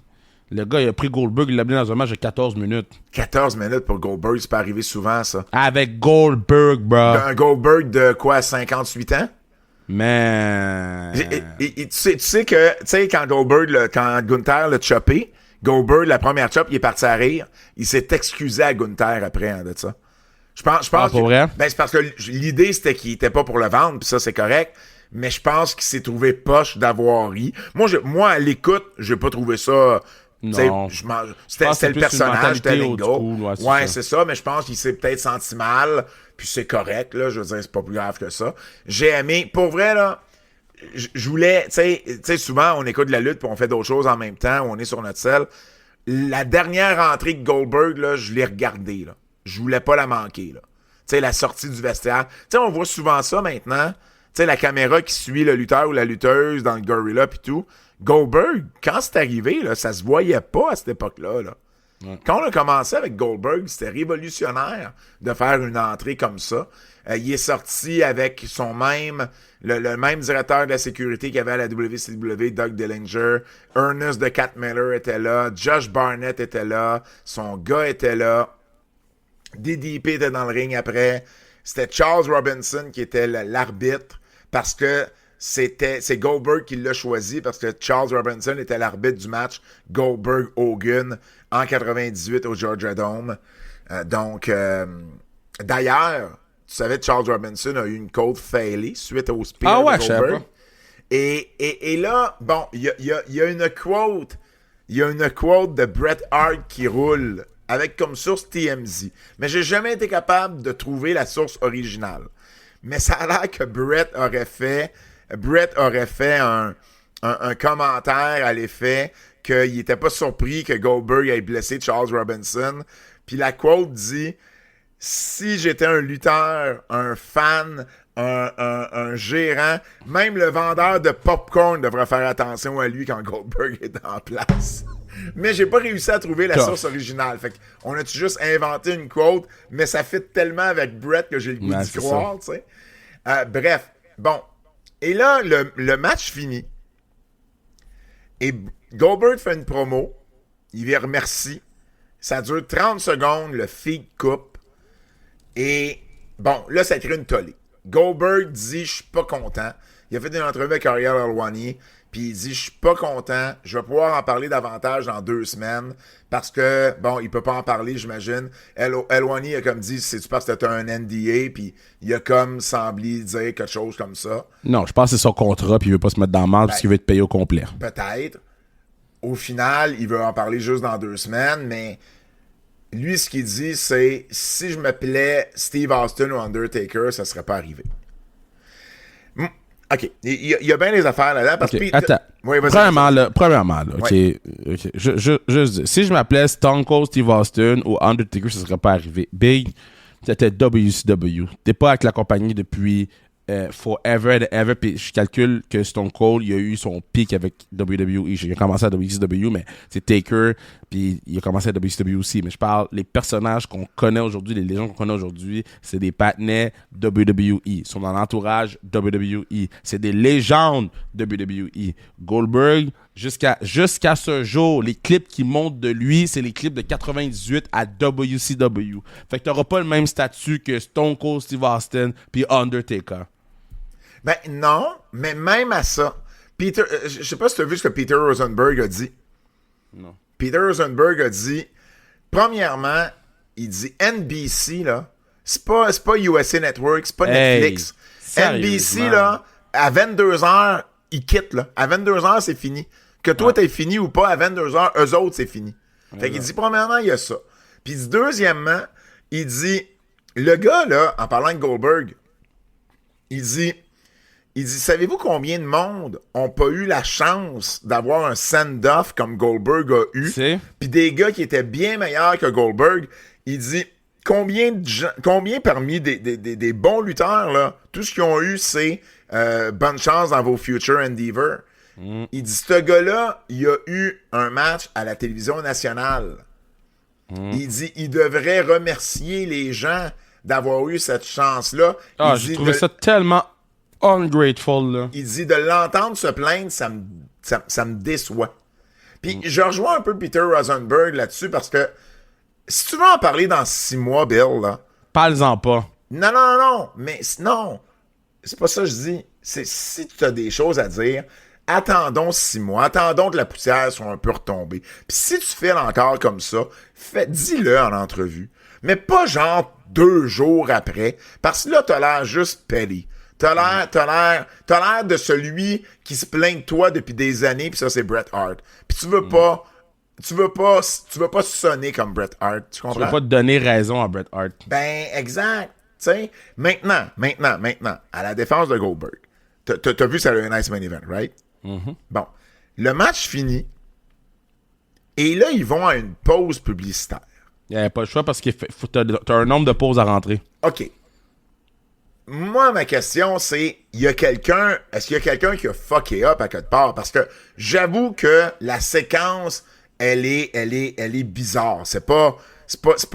Le gars, il a pris Goldberg, il l'a mis dans un match de 14 minutes. 14 minutes pour Goldberg, c'est pas arrivé souvent, ça. Avec Goldberg, bro. Un Goldberg de quoi, 58 ans? Man. Tu sais que, quand Goldberg, quand Gunther l'a chopé, Goldberg, la première chop, il est parti à rire. Il s'est excusé à Gunther après, de ça. Je pense pour vrai? Ben, c'est parce que l'idée, c'était qu'il était pas pour le vendre, puis ça, c'est correct. Mais je pense qu'il s'est trouvé poche d'avoir ri. Moi, à l'écoute, j'ai pas trouvé ça... Non. C'était le personnage, c'était Lingo. Ouais, c'est ça, mais je pense qu'il s'est peut-être senti mal, puis c'est correct, là. Je veux dire, c'est pas plus grave que ça. J'ai aimé... Pour vrai, là, je voulais... Tu sais, souvent, on écoute de la lutte, puis on fait d'autres choses en même temps, on est sur notre selle. La dernière entrée de Goldberg, là, je l'ai regardée, là. Je voulais pas la manquer, là. Tu sais, la sortie du vestiaire. Tu sais, on voit souvent ça maintenant. Tu sais, la caméra qui suit le lutteur ou la lutteuse dans le gorilla pis tout. Goldberg, quand c'est arrivé, là, ça se voyait pas à cette époque-là, là. Ouais. Quand on a commencé avec Goldberg, c'était révolutionnaire de faire une entrée comme ça. Il est sorti avec son le même directeur de la sécurité qu'il y avait à la WCW, Doug Dillinger. Ernest de Cat Miller était là. Josh Barnett était là. Son gars était là. DDP était dans le ring après. C'était Charles Robinson qui était l'arbitre parce que c'est Goldberg qui l'a choisi parce que Charles Robinson était l'arbitre du match Goldberg-Hogan en 98 au Georgia Dome. D'ailleurs, tu savais que Charles Robinson a eu une côte failée suite au spear de Goldberg. Et là, bon, il y a une quote. Il y a une quote de Bret Hart qui roule avec comme source TMZ. Mais j'ai jamais été capable de trouver la source originale. Mais ça a l'air que Bret aurait fait un commentaire à l'effet qu'il n'était pas surpris que Goldberg ait blessé Charles Robinson. Puis la quote dit « Si j'étais un lutteur, un fan, un gérant, même le vendeur de popcorn devrait faire attention à lui quand Goldberg est en place. » Mais j'ai pas réussi à trouver la source originale. Fait qu'on a juste inventé une quote, mais ça fit tellement avec Bret que j'ai le goût d'y croire, tu sais. Bref, bon. Et là, le match finit. Et Goldberg fait une promo. Il les remercie. Ça dure 30 secondes, le feed coupe. Et bon, là, ça crée une tollée. Goldberg dit « Je suis pas content ». Il a fait une entrevue avec Ariel Helwani. Puis il dit, je suis pas content, je vais pouvoir en parler davantage dans 2 semaines, parce que, bon, il peut pas en parler, j'imagine. Helwani a comme dit, c'est-tu parce que t'as un NDA, puis il a comme semblé dire quelque chose comme ça. Non, je pense que c'est son contrat, puis il veut pas se mettre dans le mal, parce qu'il veut être payé au complet. Peut-être. Au final, il veut en parler juste dans 2 semaines, mais lui, ce qu'il dit, c'est, si je m'appelais Steve Austin ou Undertaker, ça serait pas arrivé. OK. Il y a bien des affaires là-dedans. Parce okay. Que, attends. Oui, premièrement, là, OK. Okay. Je si je m'appelais Stone Cold Steve Austin ou Undertaker, ça serait pas arrivé. Big, c'était WCW. T'es pas avec la compagnie depuis forever and ever. Puis je calcule que Stone Cold, il a eu son pic avec WWE. Il a commencé à WCW, mais c'est Taker. Puis il a commencé à WCW aussi. Mais je parle, les personnages qu'on connaît aujourd'hui, les légendes qu'on connaît aujourd'hui, c'est des patinets WWE. Ils sont dans l'entourage WWE. C'est des légendes WWE. Goldberg, jusqu'à ce jour, les clips qui montent de lui, c'est les clips de 98 à WCW. Fait que t'auras pas le même statut que Stone Cold Steve Austin puis Undertaker. Ben non, mais même à ça, Peter, je sais pas si tu as vu ce que Peter Rosenberg a dit. Non. Peter Rosenberg a dit, premièrement, il dit NBC, là, c'est pas USA Network, c'est pas Netflix. NBC, là, à 22h, ils quittent, là. À 22h, c'est fini. Que toi, t'es fini ou pas, à 22h, eux autres, c'est fini. Fait qu'il dit, premièrement, il y a ça. Puis il dit, deuxièmement, il dit, le gars, là, en parlant de Goldberg, il dit, savez-vous combien de monde ont pas eu la chance d'avoir un send-off comme Goldberg a eu? Puis des gars qui étaient bien meilleurs que Goldberg. Il dit, combien parmi des bons lutteurs, là, tout ce qu'ils ont eu, c'est bonne chance dans vos future endeavors. Il dit, ce gars-là, il a eu un match à la télévision nationale. Il dit, il devrait remercier les gens d'avoir eu cette chance-là. J'ai trouvé ça tellement ungrateful, là. Il dit, de l'entendre se plaindre, ça me déçoit. Puis je rejoins un peu Peter Rosenberg là-dessus parce que si tu veux en parler dans 6 mois, Bill, là... Parle-en pas. Non, mais non. C'est pas ça que je dis. C'est si tu as des choses à dire... Attendons 6 mois, attendons que la poussière soit un peu retombée. Puis si tu files encore comme ça, dis-le en entrevue. Mais pas genre 2 jours après, parce que là, t'as l'air juste pelé. T'as l'air de celui qui se plaint de toi depuis des années, puis ça, c'est Bret Hart. Puis tu veux pas sonner comme Bret Hart, tu comprends? Tu veux pas te donner raison à Bret Hart. Ben, exact. Tu sais, maintenant, à la défense de Goldberg, t'as vu ça le Nice Main Event, right? Mm-hmm. Bon, le match finit et là, ils vont à une pause publicitaire. Il n'y avait pas le choix parce que t'as un nombre de pauses à rentrer. OK. Moi, ma question, c'est est-ce qu'il y a quelqu'un qui a fucké up à quelque part? Parce que j'avoue que la séquence, elle est bizarre. C'est pas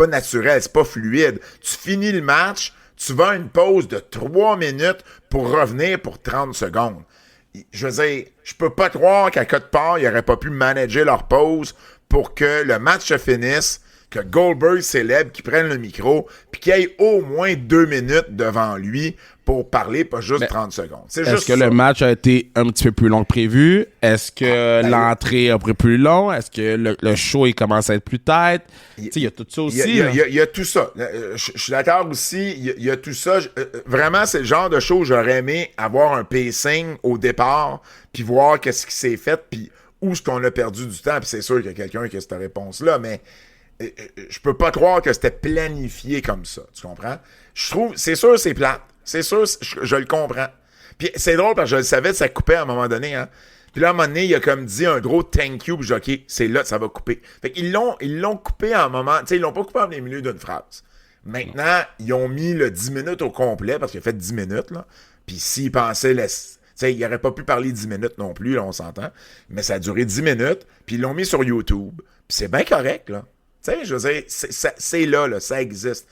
naturel, c'est pas fluide. Tu finis le match, tu vas à une pause de 3 minutes pour revenir pour 30 secondes. Je veux dire, je peux pas croire qu'à quelque part, ils n'auraient pas pu manager leur pause pour que le match se finisse, que Goldberg célèbre, qu'il prenne le micro, puis qu'il y ait au moins 2 minutes devant lui pour parler, pas juste 30 secondes. Est-ce que le match a été un petit peu plus long que prévu? Est-ce que l'entrée a pris plus long? Est-ce que le show il commence à être plus tête? Il y a tout ça aussi. Il y a tout ça. Je suis d'accord aussi. Il y a tout ça. Vraiment, c'est le genre de show où j'aurais aimé avoir un pacing au départ, puis voir qu'est-ce qui s'est fait, puis où est-ce qu'on a perdu du temps. Puis c'est sûr qu'il y a quelqu'un qui a cette réponse-là, mais je peux pas croire que c'était planifié comme ça. Tu comprends? Je trouve, c'est sûr, c'est plate. C'est sûr, je le comprends. Puis c'est drôle parce que je le savais, ça coupait à un moment donné, hein. Puis là, à un moment donné, il a comme dit un gros thank you, puis j'ai dit, OK, c'est là que ça va couper. Fait qu'ils l'ont coupé à un moment, tu sais, ils l'ont pas coupé en plein milieu d'une phrase. Maintenant, ils ont mis le 10 minutes au complet, parce qu'il a fait 10 minutes, là. Puis s'ils pensaient, tu sais, il aurait pas pu parler 10 minutes non plus, là, on s'entend. Mais ça a duré 10 minutes, puis ils l'ont mis sur YouTube. Puis c'est bien correct, là. Tu sais, je veux dire, c'est là, ça existe.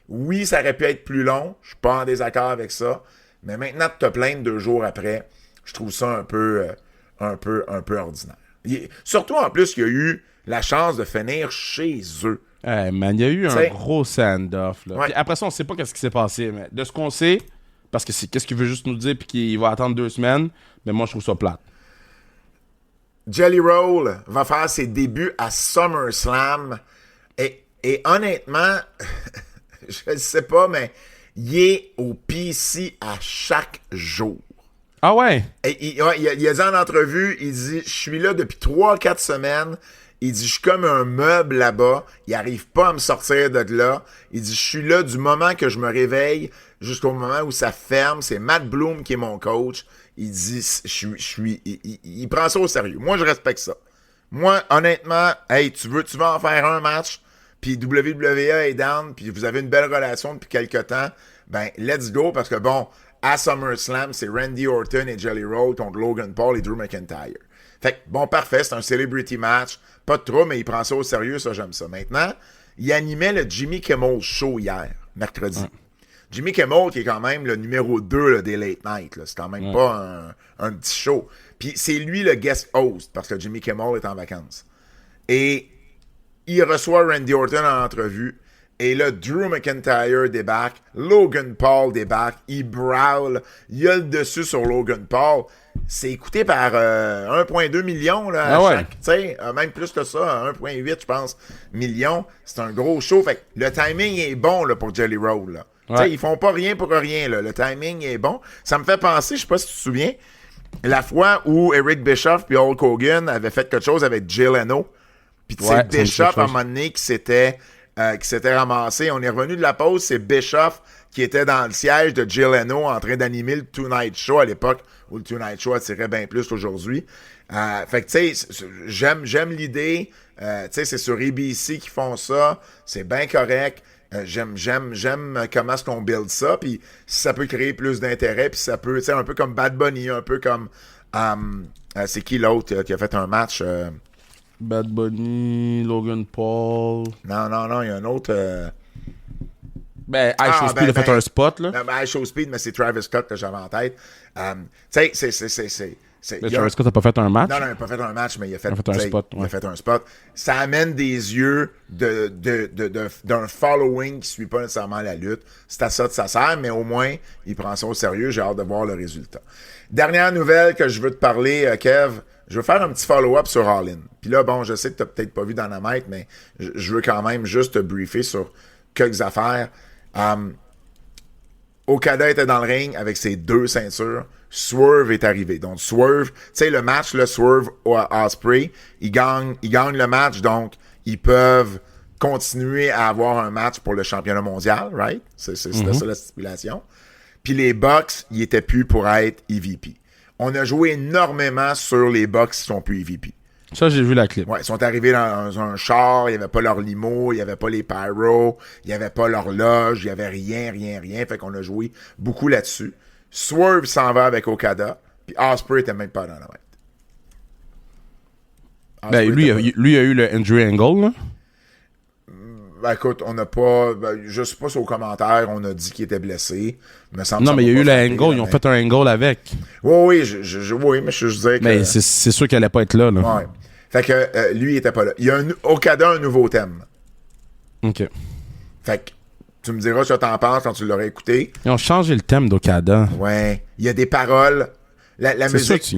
Oui, ça aurait pu être plus long, je suis pas en désaccord avec ça, mais maintenant de te plaindre 2 jours après, je trouve ça un peu ordinaire. Surtout, en plus, qu'il y a eu la chance de finir chez eux. Man, il y a eu un gros send-off, là. Ouais. Puis après ça, on sait pas qu'est-ce qui s'est passé, mais de ce qu'on sait, parce que c'est qu'est-ce qu'il veut juste nous dire puis qu'il va attendre 2 semaines, mais moi, je trouve ça plate. Jelly Roll va faire ses débuts à SummerSlam. Et honnêtement, je ne sais pas, mais il est au PC à chaque jour. Ah ouais? Et il a dit en entrevue, il dit, je suis là depuis 3-4 semaines. Il dit, je suis comme un meuble là-bas. Il n'arrive pas à me sortir de là. Il dit, je suis là du moment que je me réveille jusqu'au moment où ça ferme. C'est Matt Bloom qui est mon coach. Il dit, il prend ça au sérieux. Moi, je respecte ça. Moi, honnêtement, hey, tu veux en faire un match, puis WWE est down, puis vous avez une belle relation depuis quelques temps, ben, let's go, parce que bon, à SummerSlam, c'est Randy Orton et Jelly Roll contre Logan Paul et Drew McIntyre. Fait que, bon, parfait, c'est un celebrity match, pas de trop, mais il prend ça au sérieux, ça, j'aime ça. Maintenant, il animait le Jimmy Kimmel Show hier, mercredi. Ouais. Jimmy Kimmel, qui est quand même le numéro 2 là, des Late Night. Là. C'est quand même pas un petit show. Puis c'est lui le guest host, parce que Jimmy Kimmel est en vacances. Et il reçoit Randy Orton en entrevue. Et là, Drew McIntyre débarque. Logan Paul débarque. Il brawl. Il a le dessus sur Logan Paul. c'est écouté par 1,2 million là, chaque, tu sais, même plus que ça, 1,8 je pense millions. C'est un gros show. Fait que le timing est bon là, pour Jelly Roll. Là. Ouais. Ils font pas rien pour rien. Là. Le timing est bon. Ça me fait penser, je sais pas si tu te souviens, la fois où Eric Bischoff puis Hulk Hogan avaient fait quelque chose avec Jay Leno. Puis c'est Bischoff à un moment donné qui s'était ramassé. On est revenu de la pause, c'est Bischoff qui était dans le siège de Jay Leno en train d'animer le Tonight Show à l'époque où le Tonight Show attirait bien plus qu'aujourd'hui. Fait que tu sais, j'aime l'idée. Tu sais, c'est sur ABC qu'ils font ça. C'est bien correct. J'aime comment est-ce qu'on build ça. Puis si ça peut créer plus d'intérêt, puis ça peut, tu sais, un peu comme Bad Bunny, un peu comme c'est qui l'autre qui a fait un match Bad Bunny, Logan Paul. Non, il y a un autre. Speed a fait un spot, là. Speed, mais c'est Travis Scott que j'avais en tête. Tu sais, Mais Travis Scott n'a pas fait un match? Non, il n'a pas fait un match, mais il a fait un spot. Il a fait un spot. Ça amène des yeux d'un following qui ne suit pas nécessairement la lutte. C'est à ça que ça sert, mais au moins, il prend ça au sérieux. J'ai hâte de voir le résultat. Dernière nouvelle que je veux te parler, Kev. Je veux faire un petit follow-up sur All In. Puis là, bon, je sais que tu n'as peut-être pas vu Dynamite, mais je veux quand même juste te briefer sur quelques affaires. Okada était dans le ring avec ses 2 ceintures. Swerve est arrivé. Donc, Swerve, tu sais, le match, là, Swerve Ospreay, il gagne le match, donc ils peuvent continuer à avoir un match pour le championnat mondial, right? C'était ça la stipulation. Puis les Bucks, ils étaient plus pour être EVP. On a joué énormément sur les Bucks qui sont plus EVP. Ça, j'ai vu la clip. Ouais, ils sont arrivés dans un char, il n'y avait pas leur limo, il n'y avait pas les pyros, il n'y avait pas l'horloge, il n'y avait rien. Fait qu'on a joué beaucoup là-dessus. Swerve s'en va avec Okada, puis Ospreay était même pas dans la mètre. Lui a eu le injury angle, là. Écoute, on n'a pas. Je sais pas sur les commentaires, on a dit qu'il était blessé. Mais il y a eu le angle, ils ont fait un angle avec. Oui, mais je disais que. Mais c'est sûr qu'elle allait pas être là. Ouais. Fait que lui, il était pas là. Il y a Okada un nouveau thème. OK. Fait que tu me diras ce que t'en penses quand tu l'auras écouté. Ils ont changé le thème d'Okada. Ouais. Il y a des paroles. La musique,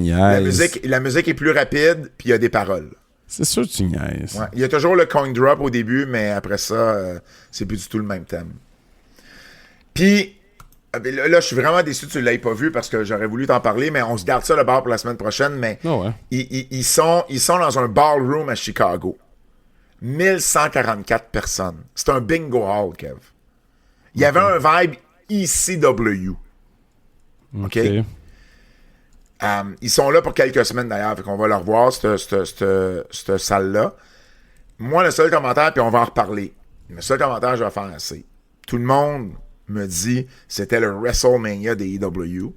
la musique est plus rapide, puis il y a des paroles. C'est sûr que tu niaises. Ouais. Il y a toujours le coin drop au début, mais après ça, c'est plus du tout le même thème. Puis, là, je suis vraiment déçu que tu ne l'aies pas vu parce que j'aurais voulu t'en parler, mais on se garde ça le bar pour la semaine prochaine. Mais ils sont dans un ballroom à Chicago. 1144 personnes. C'est un bingo hall, Kev. Il y avait un vibe ECW. OK? Ils sont là pour quelques semaines d'ailleurs, fait qu'on va leur voir, cette salle-là. Moi, le seul commentaire, puis on va en reparler. Le seul commentaire que je vais faire, c'est tout le monde me dit c'était le WrestleMania des EW.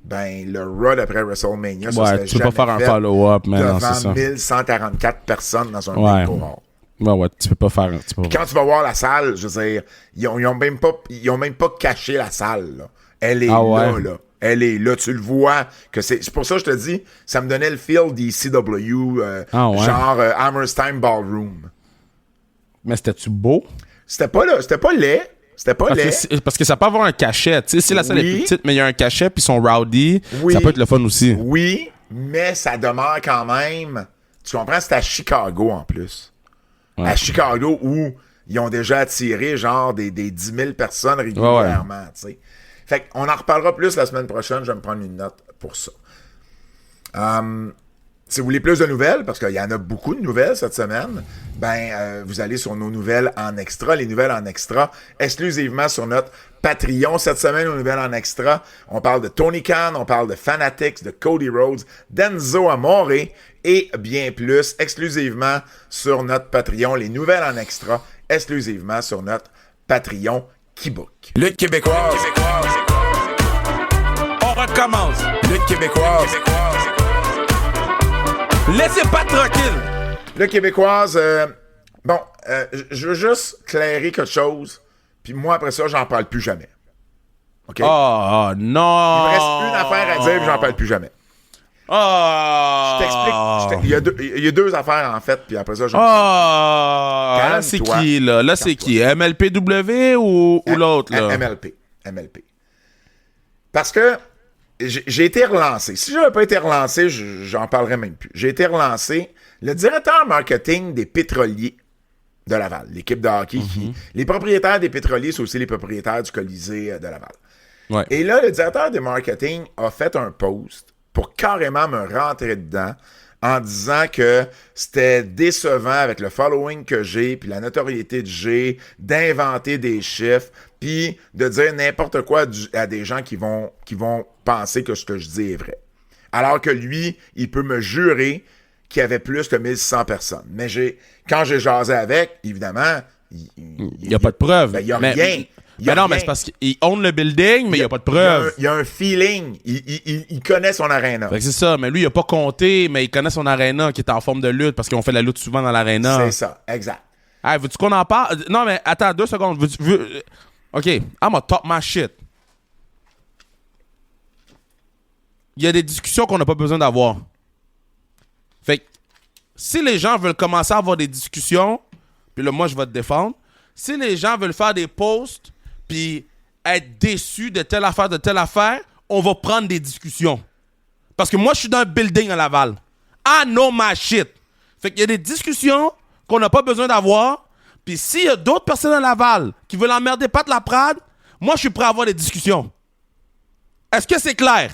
Ben, le Raw après WrestleMania, ça serait tu peux pas faire un follow-up, mais non, c'est ça. 1144 personnes dans un bingo hall. Ouais, tu peux pas faire. Quand tu vas voir la salle, je veux dire, ils ont même pas caché la salle, là. Elle est là. Elle est là, tu le vois. C'est pour ça que je te dis, ça me donnait le feel des CW, genre Hammerstein Ballroom. Mais c'était-tu beau? C'était pas laid. C'était pas laid. Parce que ça peut avoir un cachet. Tu sais, si la salle est plus petite, mais il y a un cachet, puis ils sont rowdy, ça peut être le fun aussi. Oui, mais ça demeure quand même. Tu comprends? C'était à Chicago en plus. Ouais. À Chicago où ils ont déjà attiré genre des 10 000 personnes régulièrement, tu sais. Fait qu'on en reparlera plus la semaine prochaine. Je vais me prendre une note pour ça. Si vous voulez plus de nouvelles, parce qu'il y en a beaucoup de nouvelles cette semaine, vous allez sur nos nouvelles en extra. Les nouvelles en extra, exclusivement sur notre Patreon. Cette semaine, aux nouvelles en extra, on parle de Tony Khan, on parle de Fanatics, de Cody Rhodes, d'Enzo Amore et bien plus, exclusivement sur notre Patreon. Les nouvelles en extra, exclusivement sur notre Patreon Keybook. Lutte québécoise. On recommence. Lutte québécoise. Laissez pas tranquille. Lutte québécoise. Je veux juste clairer quelque chose. Puis moi, après ça, j'en parle plus jamais. OK? Oh, non. Il me reste une affaire à dire, puis j'en parle plus jamais. Oh. Je t'explique. Il y a deux affaires, en fait, puis après ça, j'en parle. Là, c'est qui, là? Là, c'est qui? MLPW ou l'autre, là? MLP. Parce que j'ai été relancé. Si j'avais pas été relancé, j'en parlerais même plus. J'ai été relancé. Le directeur marketing des Pétroliers de Laval, l'équipe de hockey, les propriétaires des Pétroliers, c'est aussi les propriétaires du Colisée de Laval. Ouais. Et là, le directeur de marketing a fait un post pour carrément me rentrer dedans en disant que c'était décevant avec le following que j'ai, puis la notoriété que j'ai, d'inventer des chiffres, puis de dire n'importe quoi à des gens qui vont penser que ce que je dis est vrai. Alors que lui, il peut me jurer qu'il y avait plus que 1600 personnes. Mais quand j'ai jasé avec, évidemment... Il n'y a pas de preuve. Ben, il n'y a rien. Mais non, mais c'est parce qu'il own le building, mais il n'y a pas de preuve. Il y a un feeling. Il connaît son aréna. Fait que c'est ça. Mais lui, il n'a pas compté, mais il connaît son aréna qui est en forme de lutte parce qu'on fait la lutte souvent dans l'aréna. C'est ça, exact. Hey, veux-tu qu'on en parle? Non, mais attends, 2 secondes. OK, I'm a top my shit. Il y a des discussions qu'on n'a pas besoin d'avoir. Fait que si les gens veulent commencer à avoir des discussions, puis là, moi, je vais te défendre. Si les gens veulent faire des posts puis être déçus de telle affaire, on va prendre des discussions. Parce que moi, je suis dans un building à Laval. I know my shit. Fait qu'il y a des discussions qu'on n'a pas besoin d'avoir. Puis s'il y a d'autres personnes à Laval qui veulent emmerder Pat Laprade, moi, je suis prêt à avoir des discussions. Est-ce que c'est clair?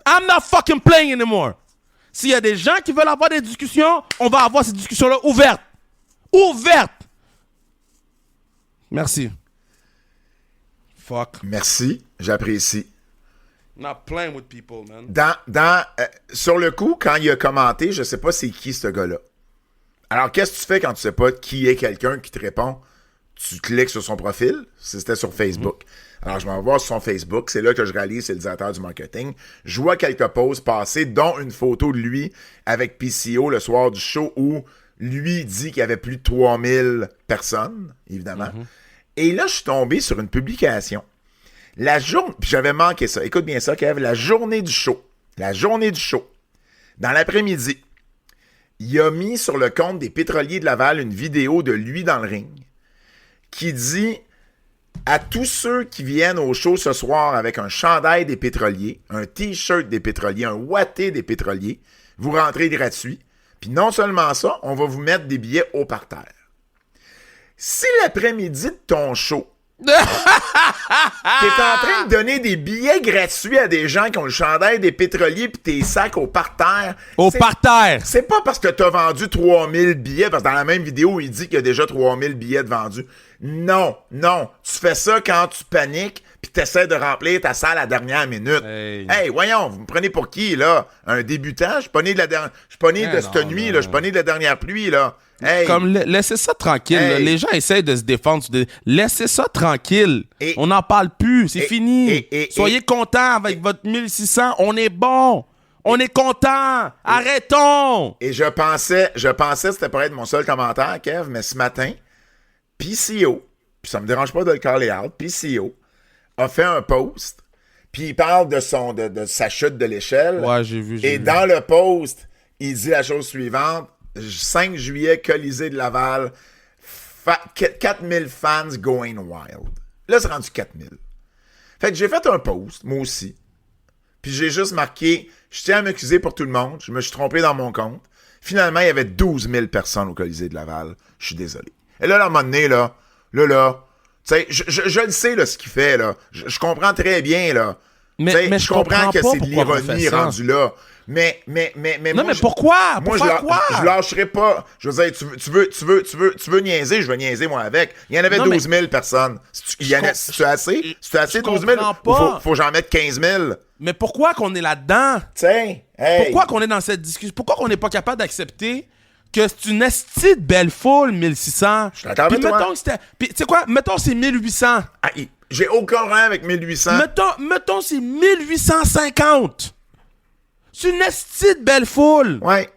I'm not fucking playing anymore. S'il y a des gens qui veulent avoir des discussions, on va avoir ces discussions-là ouvertes. Ouvertes! Merci. Fuck. Merci, j'apprécie. Not playing with people, man. Sur le coup, quand il a commenté, je sais pas c'est qui ce gars-là. Alors, qu'est-ce que tu fais quand tu sais pas qui est quelqu'un qui te répond? Tu cliques sur son profil, c'était sur Facebook. Alors, je m'en vais voir sur son Facebook, c'est là que je réalise, c'est le directeur du marketing. Je vois quelques posts passer, dont une photo de lui avec PCO le soir du show où lui dit qu'il y avait plus de 3000 personnes, évidemment. Et là, je suis tombé sur une publication. Puis j'avais manqué ça. Écoute bien ça, Kev. La journée du show. Dans l'après-midi, il a mis sur le compte des Pétroliers de Laval une vidéo de lui dans le ring qui dit à tous ceux qui viennent au show ce soir avec un chandail des Pétroliers, un T-shirt des Pétroliers, un watté des Pétroliers, vous rentrez gratuit. Puis non seulement ça, on va vous mettre des billets au parterre. Si l'après-midi de ton show, t'es en train de donner des billets gratuits à des gens qui ont le chandail des Pétroliers puis tes sacs au parterre. Parterre! C'est pas parce que t'as vendu 3000 billets, parce que dans la même vidéo, il dit qu'il y a déjà 3000 billets de vendus. Non. Tu fais ça quand tu paniques puis t'essaies de remplir ta salle à la dernière minute. Hey, voyons, vous me prenez pour qui, là? Un débutant? Je suis pas né de cette nuit, là. Je suis pas né de la dernière pluie, là. Hey. Comme laissez ça tranquille. Hey. Les gens essayent de se défendre. Laissez ça tranquille. On n'en parle plus. C'est fini. Soyez contents avec votre 1600. On est bon. On est content. Arrêtons. Et je pensais que c'était pour être mon seul commentaire, Kev, mais ce matin, PCO, puis ça me dérange pas de le caller out, PCO a fait un post, puis il parle de sa chute de l'échelle. Ouais, j'ai vu. Et dans le post, il dit la chose suivante. 5 juillet, Colisée de Laval, 4000 fans going wild. Là, c'est rendu 4000. Fait que j'ai fait un post, moi aussi. Puis j'ai juste marqué, je tiens à m'excuser pour tout le monde, je me suis trompé dans mon compte. Finalement, il y avait 12 000 personnes au Colisée de Laval. Je suis désolé. Et là, à un moment donné, là, tu sais, je le sais, là, ce qu'il fait, là. Je comprends très bien, là. Mais je comprends que pas c'est de l'ironie rendue là. Mais non, mais pourquoi? Moi, je lâcherai pas. Je veux dire, tu veux niaiser, je veux niaiser, moi, avec. Il y en avait 12 000 personnes. C'est assez? C'est assez 12 000? Faut que j'en mette 15 000. Mais pourquoi qu'on est là-dedans? Tiens, hey. Pourquoi qu'on est dans cette discussion? Pourquoi qu'on n'est pas capable d'accepter que c'est une estie de belle foule, 1600? Je suis d'accord avec toi. Puis, tu sais quoi? Mettons, c'est 1800. Ah, j'ai aucun rien avec 1800. Mettons, c'est 1850. C'est une estie de belle foule. Ouais.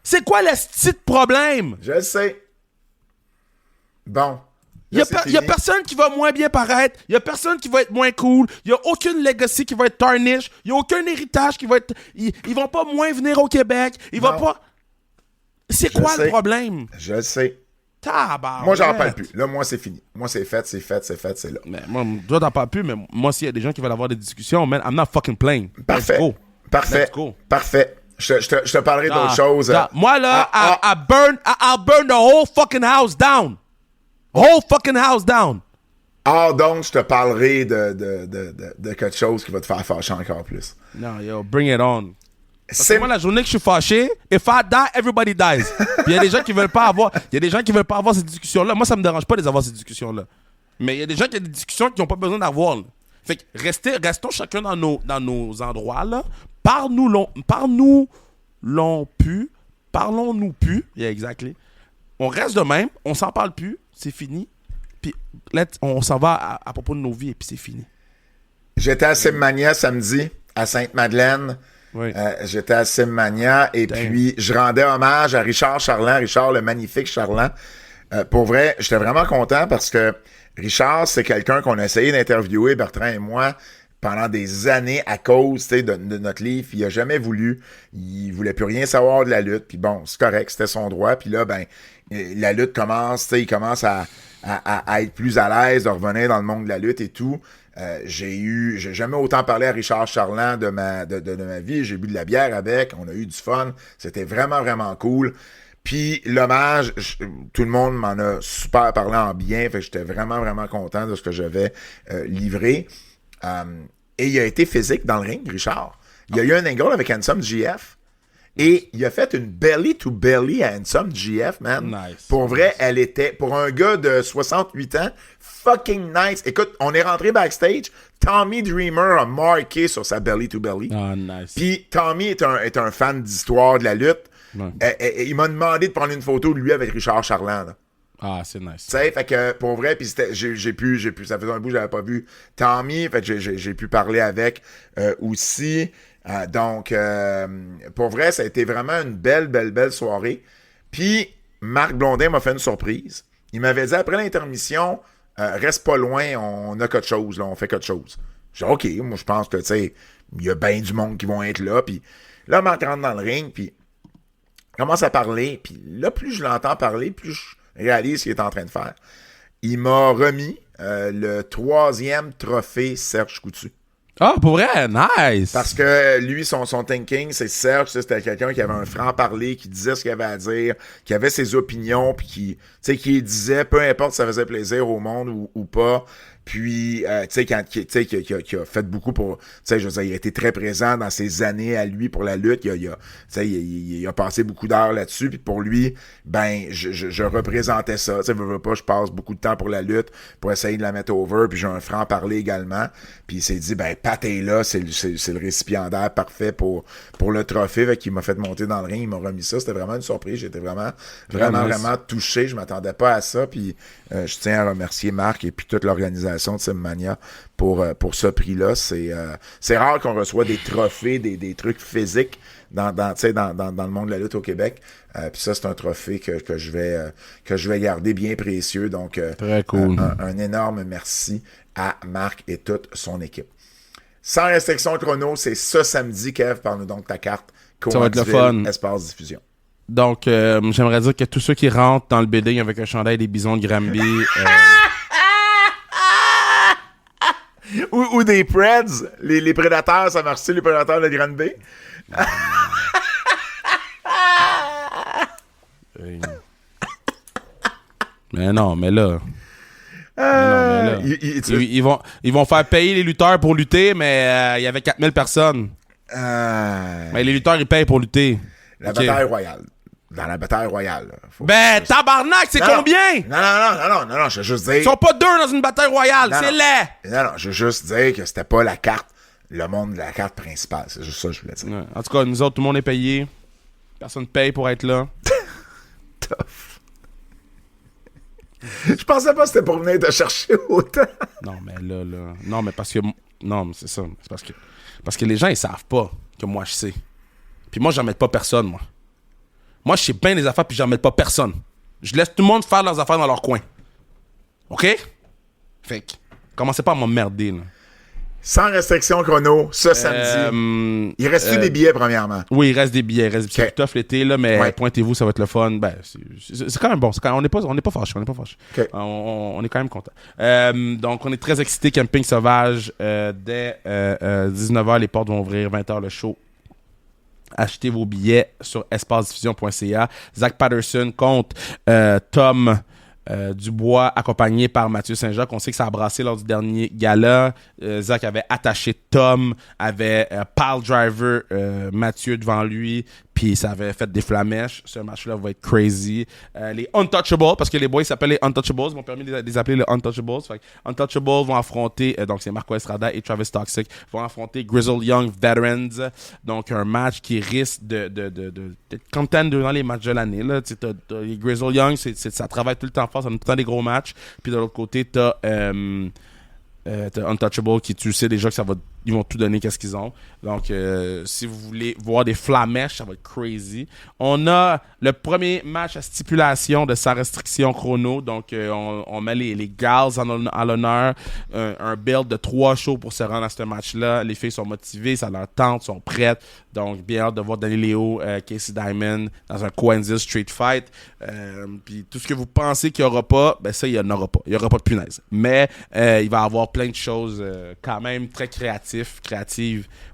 C'est quoi l'estie de problème? Je le sais. Bon. Il y a personne qui va moins bien paraître. Il y a personne qui va être moins cool. Il y a aucune legacy qui va être tarnish. Il y a aucun héritage qui va être... Ils vont pas moins venir au Québec. Ils vont pas... C'est quoi le problème? Je le sais. Tabarouette. Moi, j'en parle plus. Là, moi, c'est fini. Moi, c'est fait, c'est là. Mais moi, toi, t'en parles plus, mais moi, s'il y a des gens qui veulent avoir des discussions, man, I'm not fucking playing. Parfait. Let's go. Parfait. Let's go. Parfait. Je te parlerai d'autres choses. Moi, là, I'll burn the whole fucking house down. Whole fucking house down. Donc, je te parlerai de quelque chose qui va te faire fâcher encore plus. Non, yo, bring it on. Parce que moi, la journée que je suis fâché, if I die, everybody dies. Puis il y a des gens qui veulent pas avoir, ces discussions-là. Moi, ça me dérange pas d'avoir ces discussions-là. Mais il y a des gens qui ont des discussions qui n'ont pas besoin d'avoir. Là. Fait que restons chacun dans nos endroits, là. Parlons-nous plus. Yeah, exactly. On reste de même, on s'en parle plus, c'est fini. Puis on s'en va à propos de nos vies et puis c'est fini. J'étais à Simmania samedi, à Sainte-Madeleine. Oui. J'étais à Simmania et puis je rendais hommage à Richard Charland, Richard le magnifique Charland. Pour vrai, j'étais vraiment content parce que Richard, c'est quelqu'un qu'on a essayé d'interviewer, Bertrand et moi, pendant des années à cause de notre livre. Il a jamais voulu. Il voulait plus rien savoir de la lutte. Puis bon, c'est correct, c'était son droit. Puis là, ben, la lutte commence, il commence à être plus à l'aise, de revenir dans le monde de la lutte et tout. J'ai jamais autant parlé à Richard Charland de ma vie. J'ai bu de la bière avec, on a eu du fun. C'était vraiment, vraiment cool. Puis l'hommage, tout le monde m'en a super parlé en bien. Fait que j'étais vraiment, vraiment content de ce que j'avais livré. Et il a été physique dans le ring, Richard. Il y a eu un angle avec Handsome GF. Et il a fait une belly-to-belly à Handsome GF, man. Nice. Pour vrai, elle était, pour un gars de 68 ans, fucking nice. Écoute, on est rentré backstage. Tommy Dreamer a marqué sur sa belly-to-belly. Ah, nice. Puis Tommy est un fan d'histoire de la lutte. Ouais. Il m'a demandé de prendre une photo de lui avec Richard Charland. Là. Ah, c'est nice. Tu sais, fait que pour vrai, puis j'ai pu, ça faisait un bout que j'avais pas vu Tommy, fait que j'ai pu parler avec aussi. Donc, pour vrai, ça a été vraiment une belle soirée. Puis, Marc Blondin m'a fait une surprise. Il m'avait dit, après l'intermission, reste pas loin, on a quelque chose, là, on fait quelque chose. J'ai dit, OK, moi, je pense que, tu sais, il y a bien du monde qui vont être là. Puis là, Marc rentre dans le ring, puis commence à parler. Puis là, plus je l'entends parler, plus je réalise ce qu'il est en train de faire. Il m'a remis le 3e trophée Serge Coutu. Ah, pour vrai? Nice! Parce que lui, son thinking, c'est Serge, c'était quelqu'un qui avait un franc-parler, qui disait ce qu'il avait à dire, qui avait ses opinions, puis qui disait, peu importe si ça faisait plaisir au monde ou pas. Puis, qui a fait beaucoup pour, je veux dire, il a été très présent dans ses années à lui pour la lutte. Il a passé beaucoup d'heures là-dessus. Puis pour lui, ben, je représentais ça. Tu sais, veux pas, je passe beaucoup de temps pour la lutte, pour essayer de la mettre over. Puis j'ai un franc-parler également. Puis il s'est dit, ben, Pat est là, c'est le récipiendaire parfait pour le trophée. Fait qu'il m'a fait monter dans le ring, il m'a remis ça. C'était vraiment une surprise. J'étais vraiment touché. Je m'attendais pas à ça. Puis je tiens à remercier Marc et puis toute l'organisation de Simmania pour ce prix-là. C'est rare qu'on reçoit des trophées, des trucs physiques dans le monde de la lutte au Québec. Puis ça, c'est un trophée que je vais garder bien précieux. Donc, très cool. Un énorme merci à Marc et toute son équipe. Sans restriction chrono, c'est ce samedi, Kev. Parle-nous donc de ta carte. Ça va être le fun. Espace diffusion. Donc, j'aimerais dire que tous ceux qui rentrent dans le building avec un chandail des Bisons de Granby... Ou des Preds, les prédateurs, ça marche-tu, les prédateurs de Granby? Mais non, mais là... Ils vont faire payer les lutteurs pour lutter, mais il y avait 4000 personnes. Mais les lutteurs, ils payent pour lutter. La bataille royale. Dans la bataille royale. Tabarnak, c'est combien? Non, je veux juste dire... Ils sont pas deux dans une bataille royale, c'est laid! Non, je veux juste dire que c'était pas la carte, le monde de la carte principale. C'est juste ça que je voulais dire. Ouais. En tout cas, nous autres, tout le monde est payé. Personne paye pour être là. Tough. Je pensais pas que c'était pour venir te chercher autant. Non, mais là... Non, mais parce que... Non, mais c'est ça. C'est parce que les gens, ils savent pas que moi, je sais. Puis moi, j'en mets pas personne, moi. Moi, je sais bien les affaires, puis j'en mets pas personne. Je laisse tout le monde faire leurs affaires dans leur coin. OK? Fait que, commencez pas à m'emmerder, là. Sans restriction chrono, ce samedi. Il reste-tu des billets, premièrement? Oui, il reste des billets. C'est tough l'été, là, mais pointez-vous, ça va être le fun. Ben, c'est quand même bon. On n'est pas fâchés. Okay. On est quand même content. Donc, on est très excités. Camping Sauvage, dès 19h, les portes vont ouvrir, 20h le show. Achetez vos billets sur espacediffusion.ca. Zach Patterson contre Tom Dubois, accompagné par Mathieu Saint-Jacques. On sait que ça a brassé lors du dernier gala. Zach avait attaché Tom, avait pile driver Mathieu devant lui, puis ça avait fait des flamèches. Ce match-là va être crazy. Les Untouchables, parce que les boys s'appellent les Untouchables, ils m'ont permis de les appeler les Untouchables. Fait que Untouchables vont affronter, donc c'est Marco Estrada et Travis Toxic, vont affronter Grizzled Young Veterans. Donc un match qui risque d'être contender dans les matchs de l'année. Là. Les Grizzled Young, ça travaille tout le temps fort, ça donne tout le temps des gros matchs. Puis de l'autre côté, t'as Untouchable qui tu sais déjà que ils vont tout donner qu'est-ce qu'ils ont. Donc si vous voulez voir des flamèches, ça va être crazy. On a le premier match à stipulation de sans restriction chrono. Donc on met les gals à l'honneur. Un build de 3 shows pour se rendre à ce match-là. Les filles sont motivées, ça leur tente, sont prêtes. Donc bien hâte de voir Danny Leo, Casey Diamond dans un Coenza Street Fight. Puis tout ce que vous pensez qu'il n'y aura pas, ben ça il n'y en aura pas. Il n'y aura pas de punaise. Mais il va y avoir plein de choses quand même très créatives,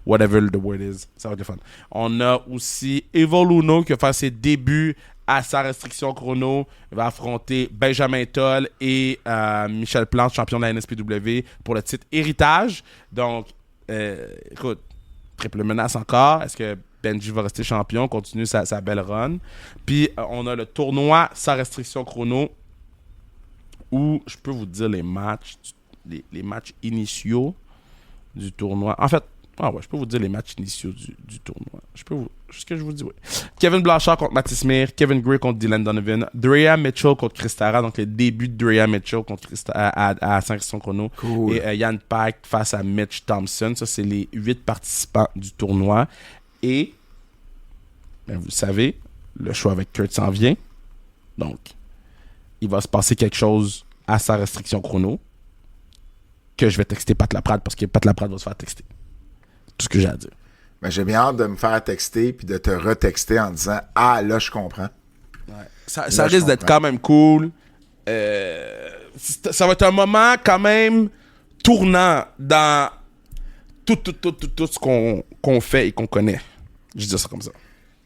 whatever the word is. Ça va être le fun. On a aussi Evil Uno qui va faire ses débuts à sa restriction chrono. Il va affronter Benjamin Toll et Michel Plante, champion de la NSPW, pour le titre Héritage. Donc, écoute, triple menace encore. Est-ce que Benji va rester champion, continue sa belle run? Puis, on a le tournoi sans restriction chrono où je peux vous dire les matchs initiaux du tournoi. En fait, je peux vous dire les matchs initiaux du tournoi. Ce que je vous dis, oui. Kevin Blanchard contre Mathis Mir, Kevin Gray contre Dylan Donovan, Drea Mitchell contre Christara, donc le début de Drea Mitchell contre à 5 chrono. Cool. Et Yann Pack face à Mitch Thompson. Ça, c'est les 8 participants du tournoi. Et, vous savez, le choix avec Kurt s'en vient. Donc, il va se passer quelque chose à sa restriction chrono que je vais texter Pat Laprade parce que Pat Laprade va se faire texter. Tout ce que j'ai à dire. Mais j'ai bien hâte de me faire texter puis de te retexter en disant « Ah, là, je comprends. » Ouais. Ça risque d'être quand même cool. Ça va être un moment quand même tournant dans tout ce qu'on fait et qu'on connaît. Je dis ça comme ça.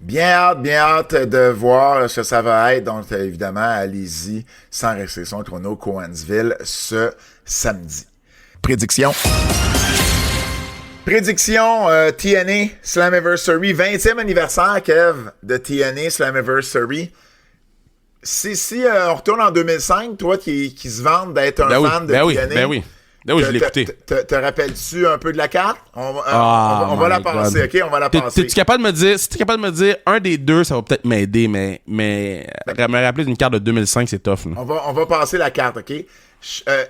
Bien hâte de voir ce que ça va être. Donc, évidemment, allez-y, sans restriction chrono, Cowansville, ce samedi. Prédiction, TNA Slammiversary, 20e anniversaire, Kev, de TNA Slammiversary. Si on retourne en 2005, toi qui se vantes d'être un fan de TNA... Ben oui, je l'ai écouté. Te rappelles-tu un peu de la carte? On va la passer, OK? On va la passer. Si t'es capable de me dire un des deux, ça va peut-être m'aider, mais me rappeler d'une carte de 2005, c'est tough. Là. On va passer la carte, OK?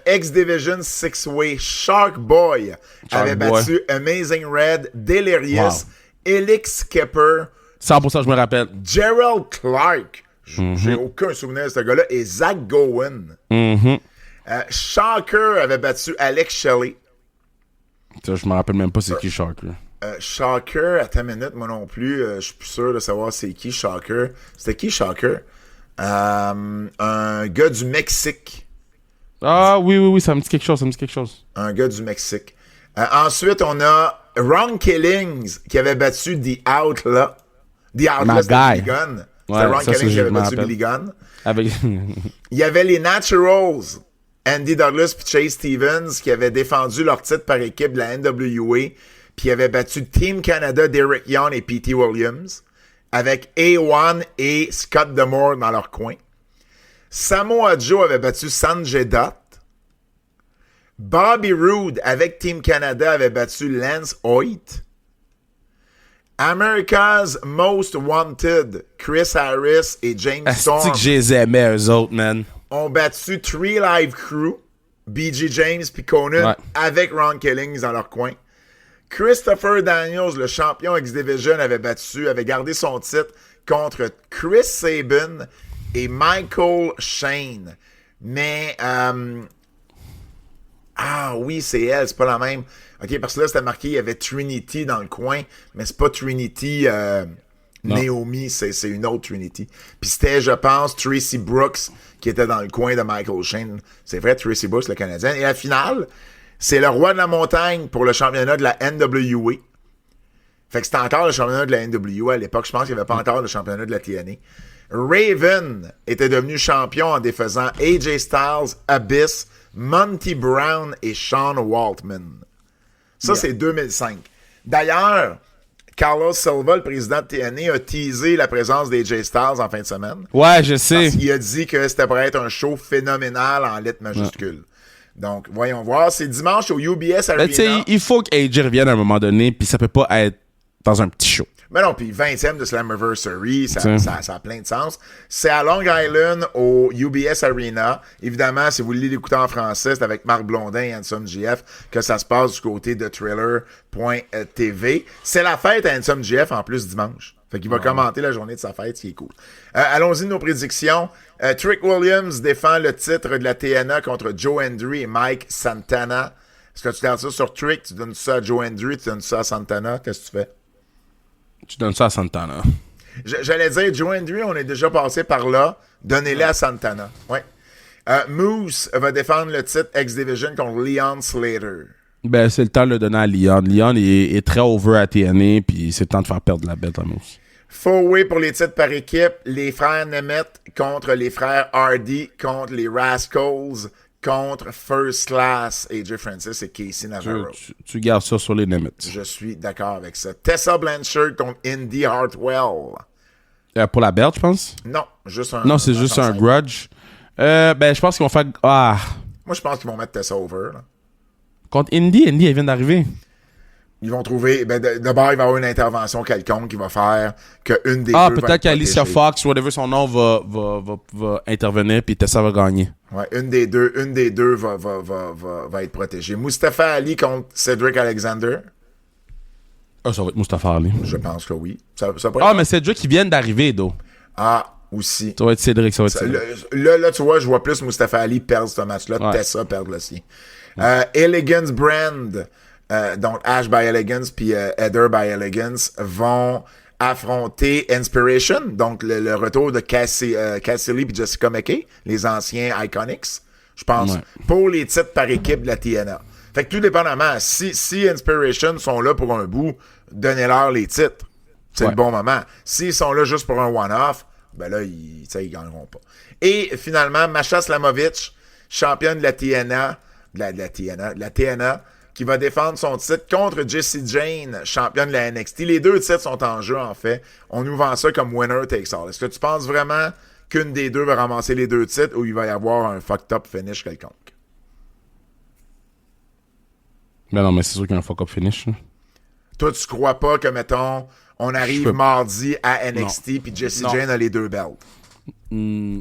X-Division 6-Way, Shark Boy avait battu Amazing Red, Delirious, Elix Skipper. 100% je me rappelle. Gerald Clark. J'ai aucun souvenir de ce gars-là. Et Zach Gowen. Shocker avait battu Alex Shelley. Je me rappelle même pas c'est qui Shocker. Shocker, attends une minute, moi non plus. Je suis plus sûr de savoir c'est qui Shocker. C'était qui Shocker? Un gars du Mexique. Ah oui, ça me dit quelque chose, Un gars du Mexique. Ensuite, on a Ron Killings qui avait battu The Outlaw. The Outlaw, c'était Billy Gunn. C'était Ron Killings qui avait battu Billy Gunn. Il y avait les Naturals, Andy Douglas et Chase Stevens, qui avaient défendu leur titre par équipe de la NWA, puis avaient battu Team Canada, Derek Young et P.T. Williams, avec A1 et Scott Demore dans leur coin. Samoa Joe avait battu Sanjay Dutt. Bobby Roode, avec Team Canada, avait battu Lance Hoyt. America's Most Wanted, Chris Harris et James Storm. C'est que je les aimais, eux autres, man. Ont battu Three Live Crew, B.G. James puis Conan, avec Ron Killings dans leur coin. Christopher Daniels, le champion X-Division, avait gardé son titre contre Chris Sabin et Michael Shane. Mais, Ah oui, c'est elle, c'est pas la même. OK, parce que là, c'était marqué, il y avait Trinity dans le coin, mais c'est pas Trinity Naomi, c'est une autre Trinity. Puis c'était, je pense, Tracy Brooks qui était dans le coin de Michael Shane. C'est vrai, Tracy Brooks, le Canadien. Et la finale, c'est le roi de la montagne pour le championnat de la NWA. Fait que c'était encore le championnat de la NWA à l'époque. Je pense qu'il n'y avait pas encore le championnat de la TNA. Raven était devenu champion en défaisant AJ Styles, Abyss, Monty Brown et Sean Waltman. Ça, c'est 2005. D'ailleurs, Carlos Silva, le président de TNA, a teasé la présence d'AJ Styles en fin de semaine. Ouais, je sais. Parce qu'il a dit que c'était pour être un show phénoménal en lettres majuscules. Ouais. Donc, voyons voir. C'est dimanche au UBS Arena. Tu sais, il faut qu'AJ revienne à un moment donné, puis ça peut pas être dans un petit show. Mais non, puis 20e de Slammiversary, ça a plein de sens. C'est à Long Island, au UBS Arena. Évidemment, si vous voulez l'écouter en français, c'est avec Marc Blondin et Handsome GF que ça se passe du côté de Thriller.tv. C'est la fête à Handsome GF en plus dimanche. Fait qu'il va commenter la journée de sa fête, ce qui est cool. Allons-y, nos prédictions. Trick Williams défend le titre de la TNA contre Joe Hendry et Mike Santana. Est-ce que tu gardes ça sur Trick? Tu donnes ça à Joe Hendry, tu donnes ça à Santana? Qu'est-ce que tu fais? Tu donnes ça à Santana. J'allais dire, Joe Hendry, on est déjà passé par là. Donnez-le à Santana. Ouais. Moose va défendre le titre X-Division contre Leon Slater. Ben, c'est le temps de le donner à Leon. Leon est très over à TNA, puis c'est le temps de faire perdre la bête à Moose. Four-way pour les titres par équipe. Les frères Nemeth contre les frères Hardy contre les Rascals contre First Class, AJ Francis et Casey Navarro. Tu gardes ça sur les Nemeth. Je suis d'accord avec ça. Tessa Blanchard contre Indy Hartwell. Pour la belt, je pense? Non, juste un... Non, c'est juste un grudge. Ben, je pense qu'ils vont faire... Ah! Moi, je pense qu'ils vont mettre Tessa over. Là. Contre Indy, elle vient d'arriver. Ils vont trouver... Ben, d'abord, il va y avoir une intervention quelconque qui va faire qu'une des deux... Ah, peut-être qu'Alicia Fox, whatever son nom, va intervenir, puis Tessa va gagner. Ouais, une des deux va être protégée. Mustafa Ali contre Cedric Alexander. Ah, ça va être Mustafa Ali. Je pense que oui. Ça mais Cedric qui vient d'arriver, d'eau. Ah, aussi. Ça va être Cédric, Cédric. Là, tu vois, je vois plus Mustafa Ali perdre ce match-là. Ouais. Tessa perdre le sien. Elegance Brand, donc Ash by Elegance puis Heather by Elegance vont affronter Inspiration, donc le retour de Cassie Lee et Jessica McKay, les anciens Iconics, je pense, pour les titres par équipe de la TNA. Fait que tout dépendamment, si Inspiration sont là pour un bout, donnez-leur les titres. C'est le bon moment. S'ils sont là juste pour un one-off, ben là, ils gagneront pas. Et finalement, Masha Slamovich, championne de la TNA, de la TNA, qui va défendre son titre contre Jessie Jane, championne de la NXT. Les deux titres sont en jeu, en fait. On nous vend ça comme winner takes all. Est-ce que tu penses vraiment qu'une des deux va ramasser les deux titres ou il va y avoir un fucked up finish quelconque? Ben non, mais c'est sûr qu'il y a un fuck-up finish. Hein. Toi, tu crois pas que, mettons, on arrive mardi à NXT puis Jessie Jane a les deux belts? Ben,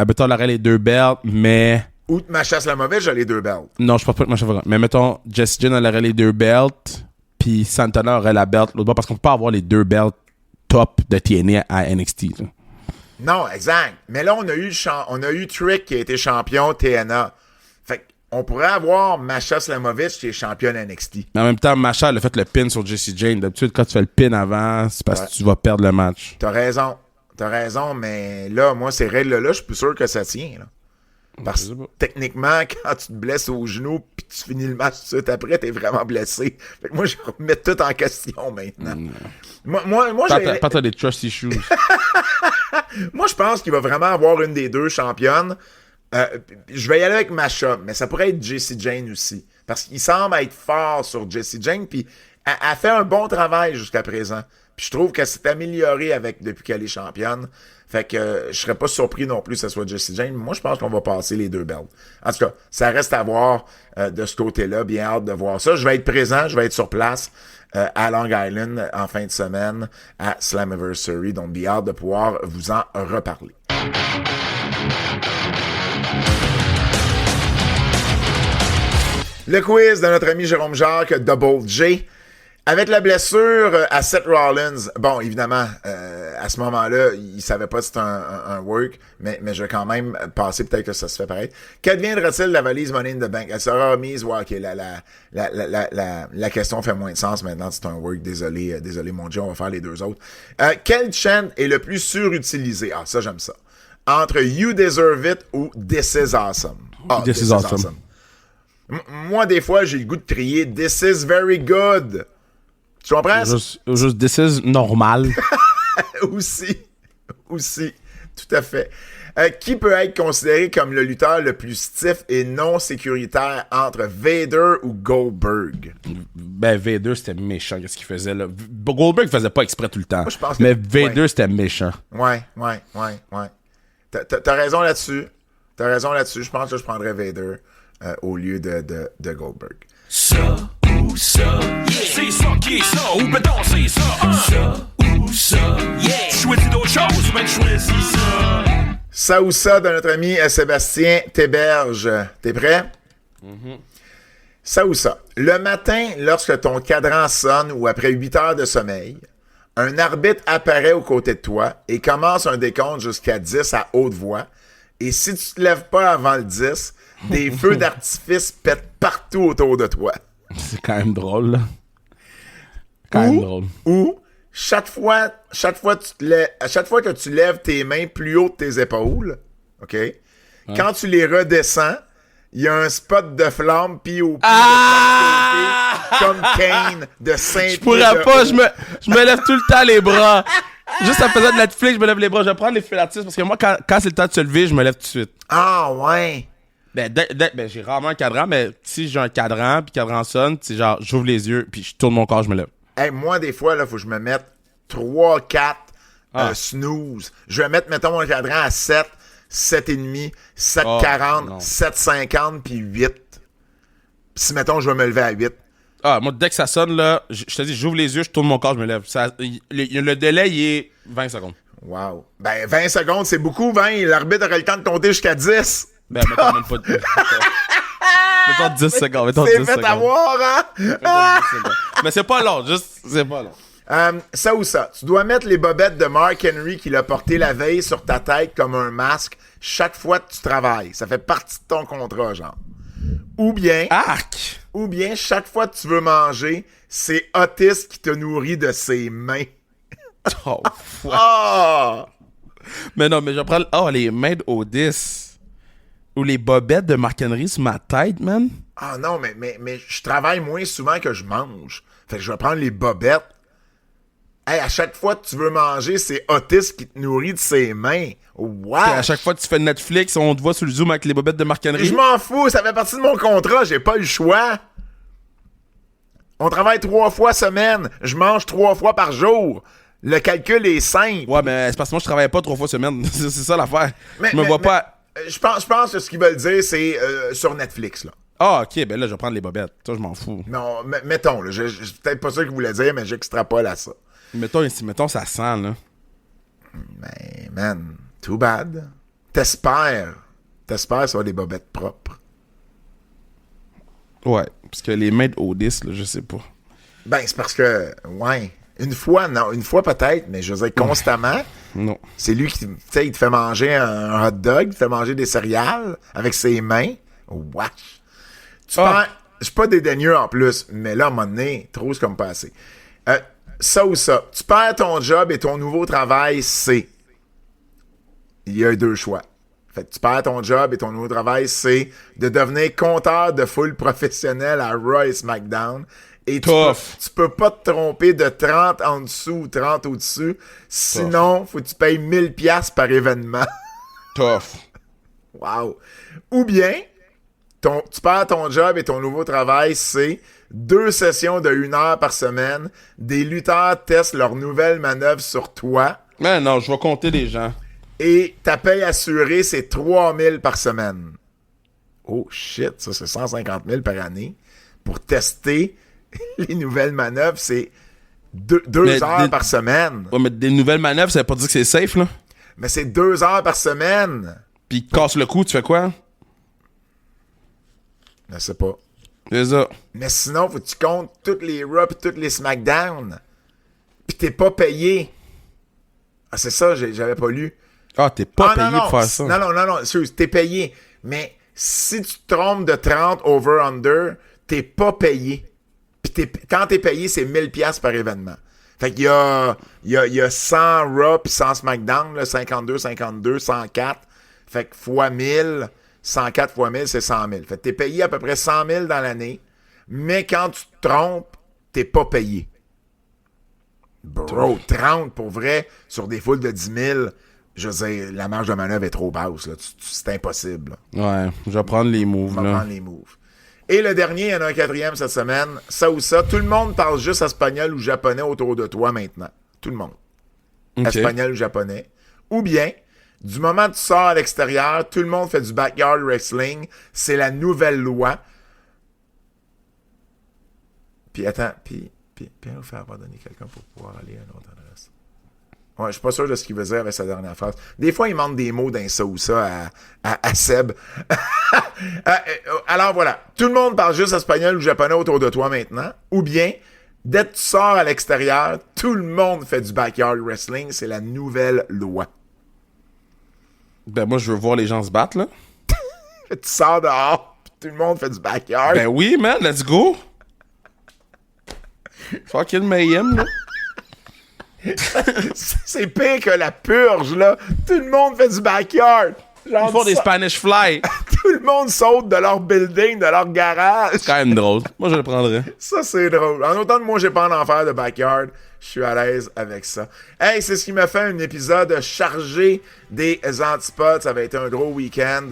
mettons, elle aurait les deux belts, mais... Ou Masha Slamovich a les deux belts? Non, je pense pas que Masha Slamovich. Mais mettons, Jessie Jane, elle aurait les deux belts, puis Santana aurait la belt l'autre bord, parce qu'on peut pas avoir les deux belts top de TNA à NXT. Là. Non, exact. Mais là, on a eu Trick qui a été champion TNA. Fait on pourrait avoir Masha Slamovich qui est championne NXT. Mais en même temps, Masha, elle a fait le pin sur Jessie Jane. D'habitude, quand tu fais le pin avant, c'est parce que tu vas perdre le match. T'as raison, mais là, moi, ces règles-là, je suis plus sûr que ça tient. Là. Parce que techniquement, quand tu te blesses au genou puis tu finis le match tout de suite après, t'es vraiment blessé. Fait que moi, je remets tout en question maintenant. Moi, t'as des trust issues. Moi, je pense qu'il va vraiment avoir une des deux championnes. Je vais y aller avec Masha, mais ça pourrait être Jessie Jane aussi. Parce qu'il semble être fort sur Jessie Jane, puis elle fait un bon travail jusqu'à présent. Puis je trouve qu'elle s'est améliorée depuis qu'elle est championne. Fait que je serais pas surpris non plus que ce soit Jessie Jane. Moi, je pense qu'on va passer les deux belts. En tout cas, ça reste à voir de ce côté-là. Bien hâte de voir ça. Je vais être présent, je vais être sur place à Long Island en fin de semaine à Slammiversary. Donc, bien hâte de pouvoir vous en reparler. Le quiz de notre ami Jérôme Jacques, Double J. Avec la blessure à Seth Rollins, bon, évidemment, à ce moment-là, il savait pas si c'était un work, mais je vais quand même passer, peut-être que ça se fait pareil. Qu'adviendra-t-il de la valise Money in the Bank? Elle sera remise, ouais, ok, la question fait moins de sens maintenant, c'est un work, désolé mon Dieu, on va faire les deux autres. Quel chant est le plus surutilisé? Ah, ça, j'aime ça. Entre You Deserve It ou This Is Awesome? Ah, This is awesome. Moi, des fois, j'ai le goût de crier This is very good. Tu comprends? Juste This is normal. aussi, tout à fait. Qui peut être considéré comme le lutteur le plus stiff et non sécuritaire entre Vader ou Goldberg? Ben, Vader, c'était méchant, qu'est-ce qu'il faisait, là. Goldberg faisait pas exprès tout le temps. Moi, je pense que, mais Vader, c'était méchant. Ouais. T'as raison là-dessus. Je pense que je prendrais Vader au lieu de Goldberg. Ça ou ça, yeah. C'est ça qui est ça, ou ben non, c'est ça. Ça ou ça, yeah. Choisis d'autres choses, ben choisis ça. Ça ou ça de notre ami Sébastien Théberge. T'es prêt? Mm-hmm. Ça ou ça. Le matin, lorsque ton cadran sonne ou après 8 heures de sommeil, un arbitre apparaît aux côtés de toi et commence un décompte jusqu'à 10 à haute voix. Et si tu te lèves pas avant le 10, des feux d'artifice pètent partout autour de toi. C'est quand même drôle, là. Ou chaque fois que tu lèves tes mains plus haut de tes épaules, OK? Ouais. Quand tu les redescends, il y a un spot de flamme puis au pied comme Kane de Saint-Pierre. Je pourrais pas, je me lève tout le temps les bras. Juste en faisant de Netflix, je me lève les bras. Je vais prendre les feux d'artifice parce que moi, quand c'est le temps de se lever, je me lève tout de suite. Ah, ouais. Ben, j'ai rarement un cadran, mais si j'ai un cadran, puis le cadran sonne, c'est genre, j'ouvre les yeux, puis je tourne mon corps, je me lève. Hey, moi, des fois, là, faut que je me mette 3-4 snooze. Je vais mettre, mettons, mon cadran à 7, 7,5, 7,40, 7,50, puis 8. Si, mettons, je vais me lever à 8. Ah, moi, dès que ça sonne, là, je te dis, j'ouvre les yeux, je tourne mon corps, je me lève. Le délai, il est 20 secondes. Wow. Ben, 20 secondes, c'est beaucoup, 20. L'arbitre aurait le temps de compter jusqu'à 10. Ben, mettons même pas de... mettons 10 secondes. Mettons 10 c'est fait secondes. avoir, hein? Mais c'est pas long, c'est pas long. Ça ou ça. Tu dois mettre les bobettes de Mark Henry qu'il a porté la veille sur ta tête comme un masque chaque fois que tu travailles. Ça fait partie de ton contrat, genre. Ou bien... Arc! Ou bien, chaque fois que tu veux manger, c'est Otis qui te nourrit de ses mains. Oh, oh! Mais non, mais je vais prendre... Oh, les mains d'Otis. Ou les bobettes de Mark Henry sur ma tête, man. Ah non, mais je travaille moins souvent que je mange. Fait que je vais prendre les bobettes. Hey, à chaque fois que tu veux manger, c'est Otis qui te nourrit de ses mains. Wow! À chaque fois que tu fais Netflix, on te voit sur le Zoom avec les bobettes de Mark Henry. Je m'en fous, ça fait partie de mon contrat, j'ai pas le choix. On travaille 3 fois semaine, je mange 3 fois par jour. Le calcul est simple. Ouais, mais c'est parce que moi, je travaille pas 3 fois semaine. C'est ça l'affaire. Je me vois pas... Je pense que ce qu'ils veulent dire, c'est sur Netflix, là. Ah, ok, ben là, je vais prendre les bobettes. Ça, je m'en fous. Non, mettons, là, je peut-être pas ça qu'ils voulaient dire, mais j'extrapole à ça. Mettons, ça sent, là. Mais, man, too bad. T'espères avoir des bobettes propres. Ouais, parce que les mains d'Otis, là, je sais pas. Ben, c'est parce que, ouais, une fois peut-être, mais je veux dire, constamment. Non. C'est lui qui, tu sais, il te fait manger un hot dog, il te fait manger des céréales avec ses mains. Wesh. Je suis pas dédaigneux en plus, mais là, à un moment donné, trop, c'est comme pas assez. Ça ou ça. Tu perds ton job et ton nouveau travail, c'est... Il y a 2 choix. Fait que tu perds ton job et ton nouveau travail, c'est de devenir compteur de foule professionnel à Raw et SmackDown. Et tu peux pas te tromper de 30 en dessous ou 30 au-dessus. Sinon, faut que tu payes 1000$ par événement. Tough. Wow. Ou bien, tu perds ton job et ton nouveau travail, c'est 2 sessions de 1 heure par semaine. Des lutteurs testent leurs nouvelles manœuvres sur toi. Mais non, je vais compter les gens. Et ta paye assurée, c'est 3000 par semaine. Oh shit, ça c'est 150 000 par année. Pour tester les nouvelles manœuvres, c'est 2 heures par semaine. Ouais, mais des nouvelles manœuvres, ça veut pas dire que c'est safe, là. Mais c'est 2 heures par semaine. Puis casse le cou, tu fais quoi? Je sais pas. C'est ça. Mais sinon, faut que tu comptes toutes les Raw et toutes les SmackDown. Puis t'es pas payé. Ah, c'est ça, j'avais pas lu. Ah, t'es pas payé pour faire ça. Non, excuse, t'es payé. Mais si tu te trompes de 30 over-under, t'es pas payé. Puis quand t'es payé, c'est 1000$ par événement. Fait qu'il y a 100 Raw puis 100 SmackDown, là, 52, 104. Fait que fois 1000, 104 fois 1000, c'est 100 000. Fait que t'es payé à peu près 100 000 dans l'année. Mais quand tu te trompes, t'es pas payé. Bro, 30 pour vrai, sur des foules de 10 000, je veux dire, la marge de manœuvre est trop basse. Là. C'est impossible. Là. Ouais, je vais prendre les moves. Et le dernier, il y en a un quatrième cette semaine. Ça ou ça. Tout le monde parle juste espagnol ou japonais autour de toi maintenant. Tout le monde. Okay. Espagnol ou japonais. Ou bien, du moment que tu sors à l'extérieur, tout le monde fait du backyard wrestling. C'est la nouvelle loi. Puis attends, puis il va faire abandonner quelqu'un pour pouvoir aller à une autre adresse. Ouais, je suis pas sûr de ce qu'il veut dire avec sa dernière phrase. Des fois, il manque des mots d'un ça ou ça à Seb. Alors voilà, tout le monde parle juste espagnol ou japonais autour de toi maintenant. Ou bien, dès que tu sors à l'extérieur, tout le monde fait du backyard wrestling. C'est la nouvelle loi. Ben moi, je veux voir les gens se battre, là. Tu sors dehors, tout le monde fait du backyard. Ben oui, man, let's go. Fucking mayhem, là. C'est pire que la purge, là. Tout le monde fait du backyard. Genre ils font des Spanish Fly. Tout le monde saute de leur building, de leur garage. C'est quand même drôle. Moi, je le prendrais. Ça, c'est drôle. En autant que moi, j'ai pas en enfer de backyard, je suis à l'aise avec ça. Hey, c'est ce qui m'a fait un épisode chargé des antipodes. Ça va être un gros week-end.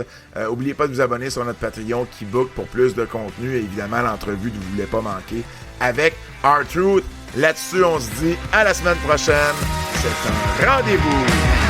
Oubliez pas de vous abonner sur notre Patreon Keybook pour plus de contenu. Et évidemment, l'entrevue que vous voulez pas manquer avec R-Truth. Là-dessus, on se dit à la semaine prochaine. C'est un rendez-vous.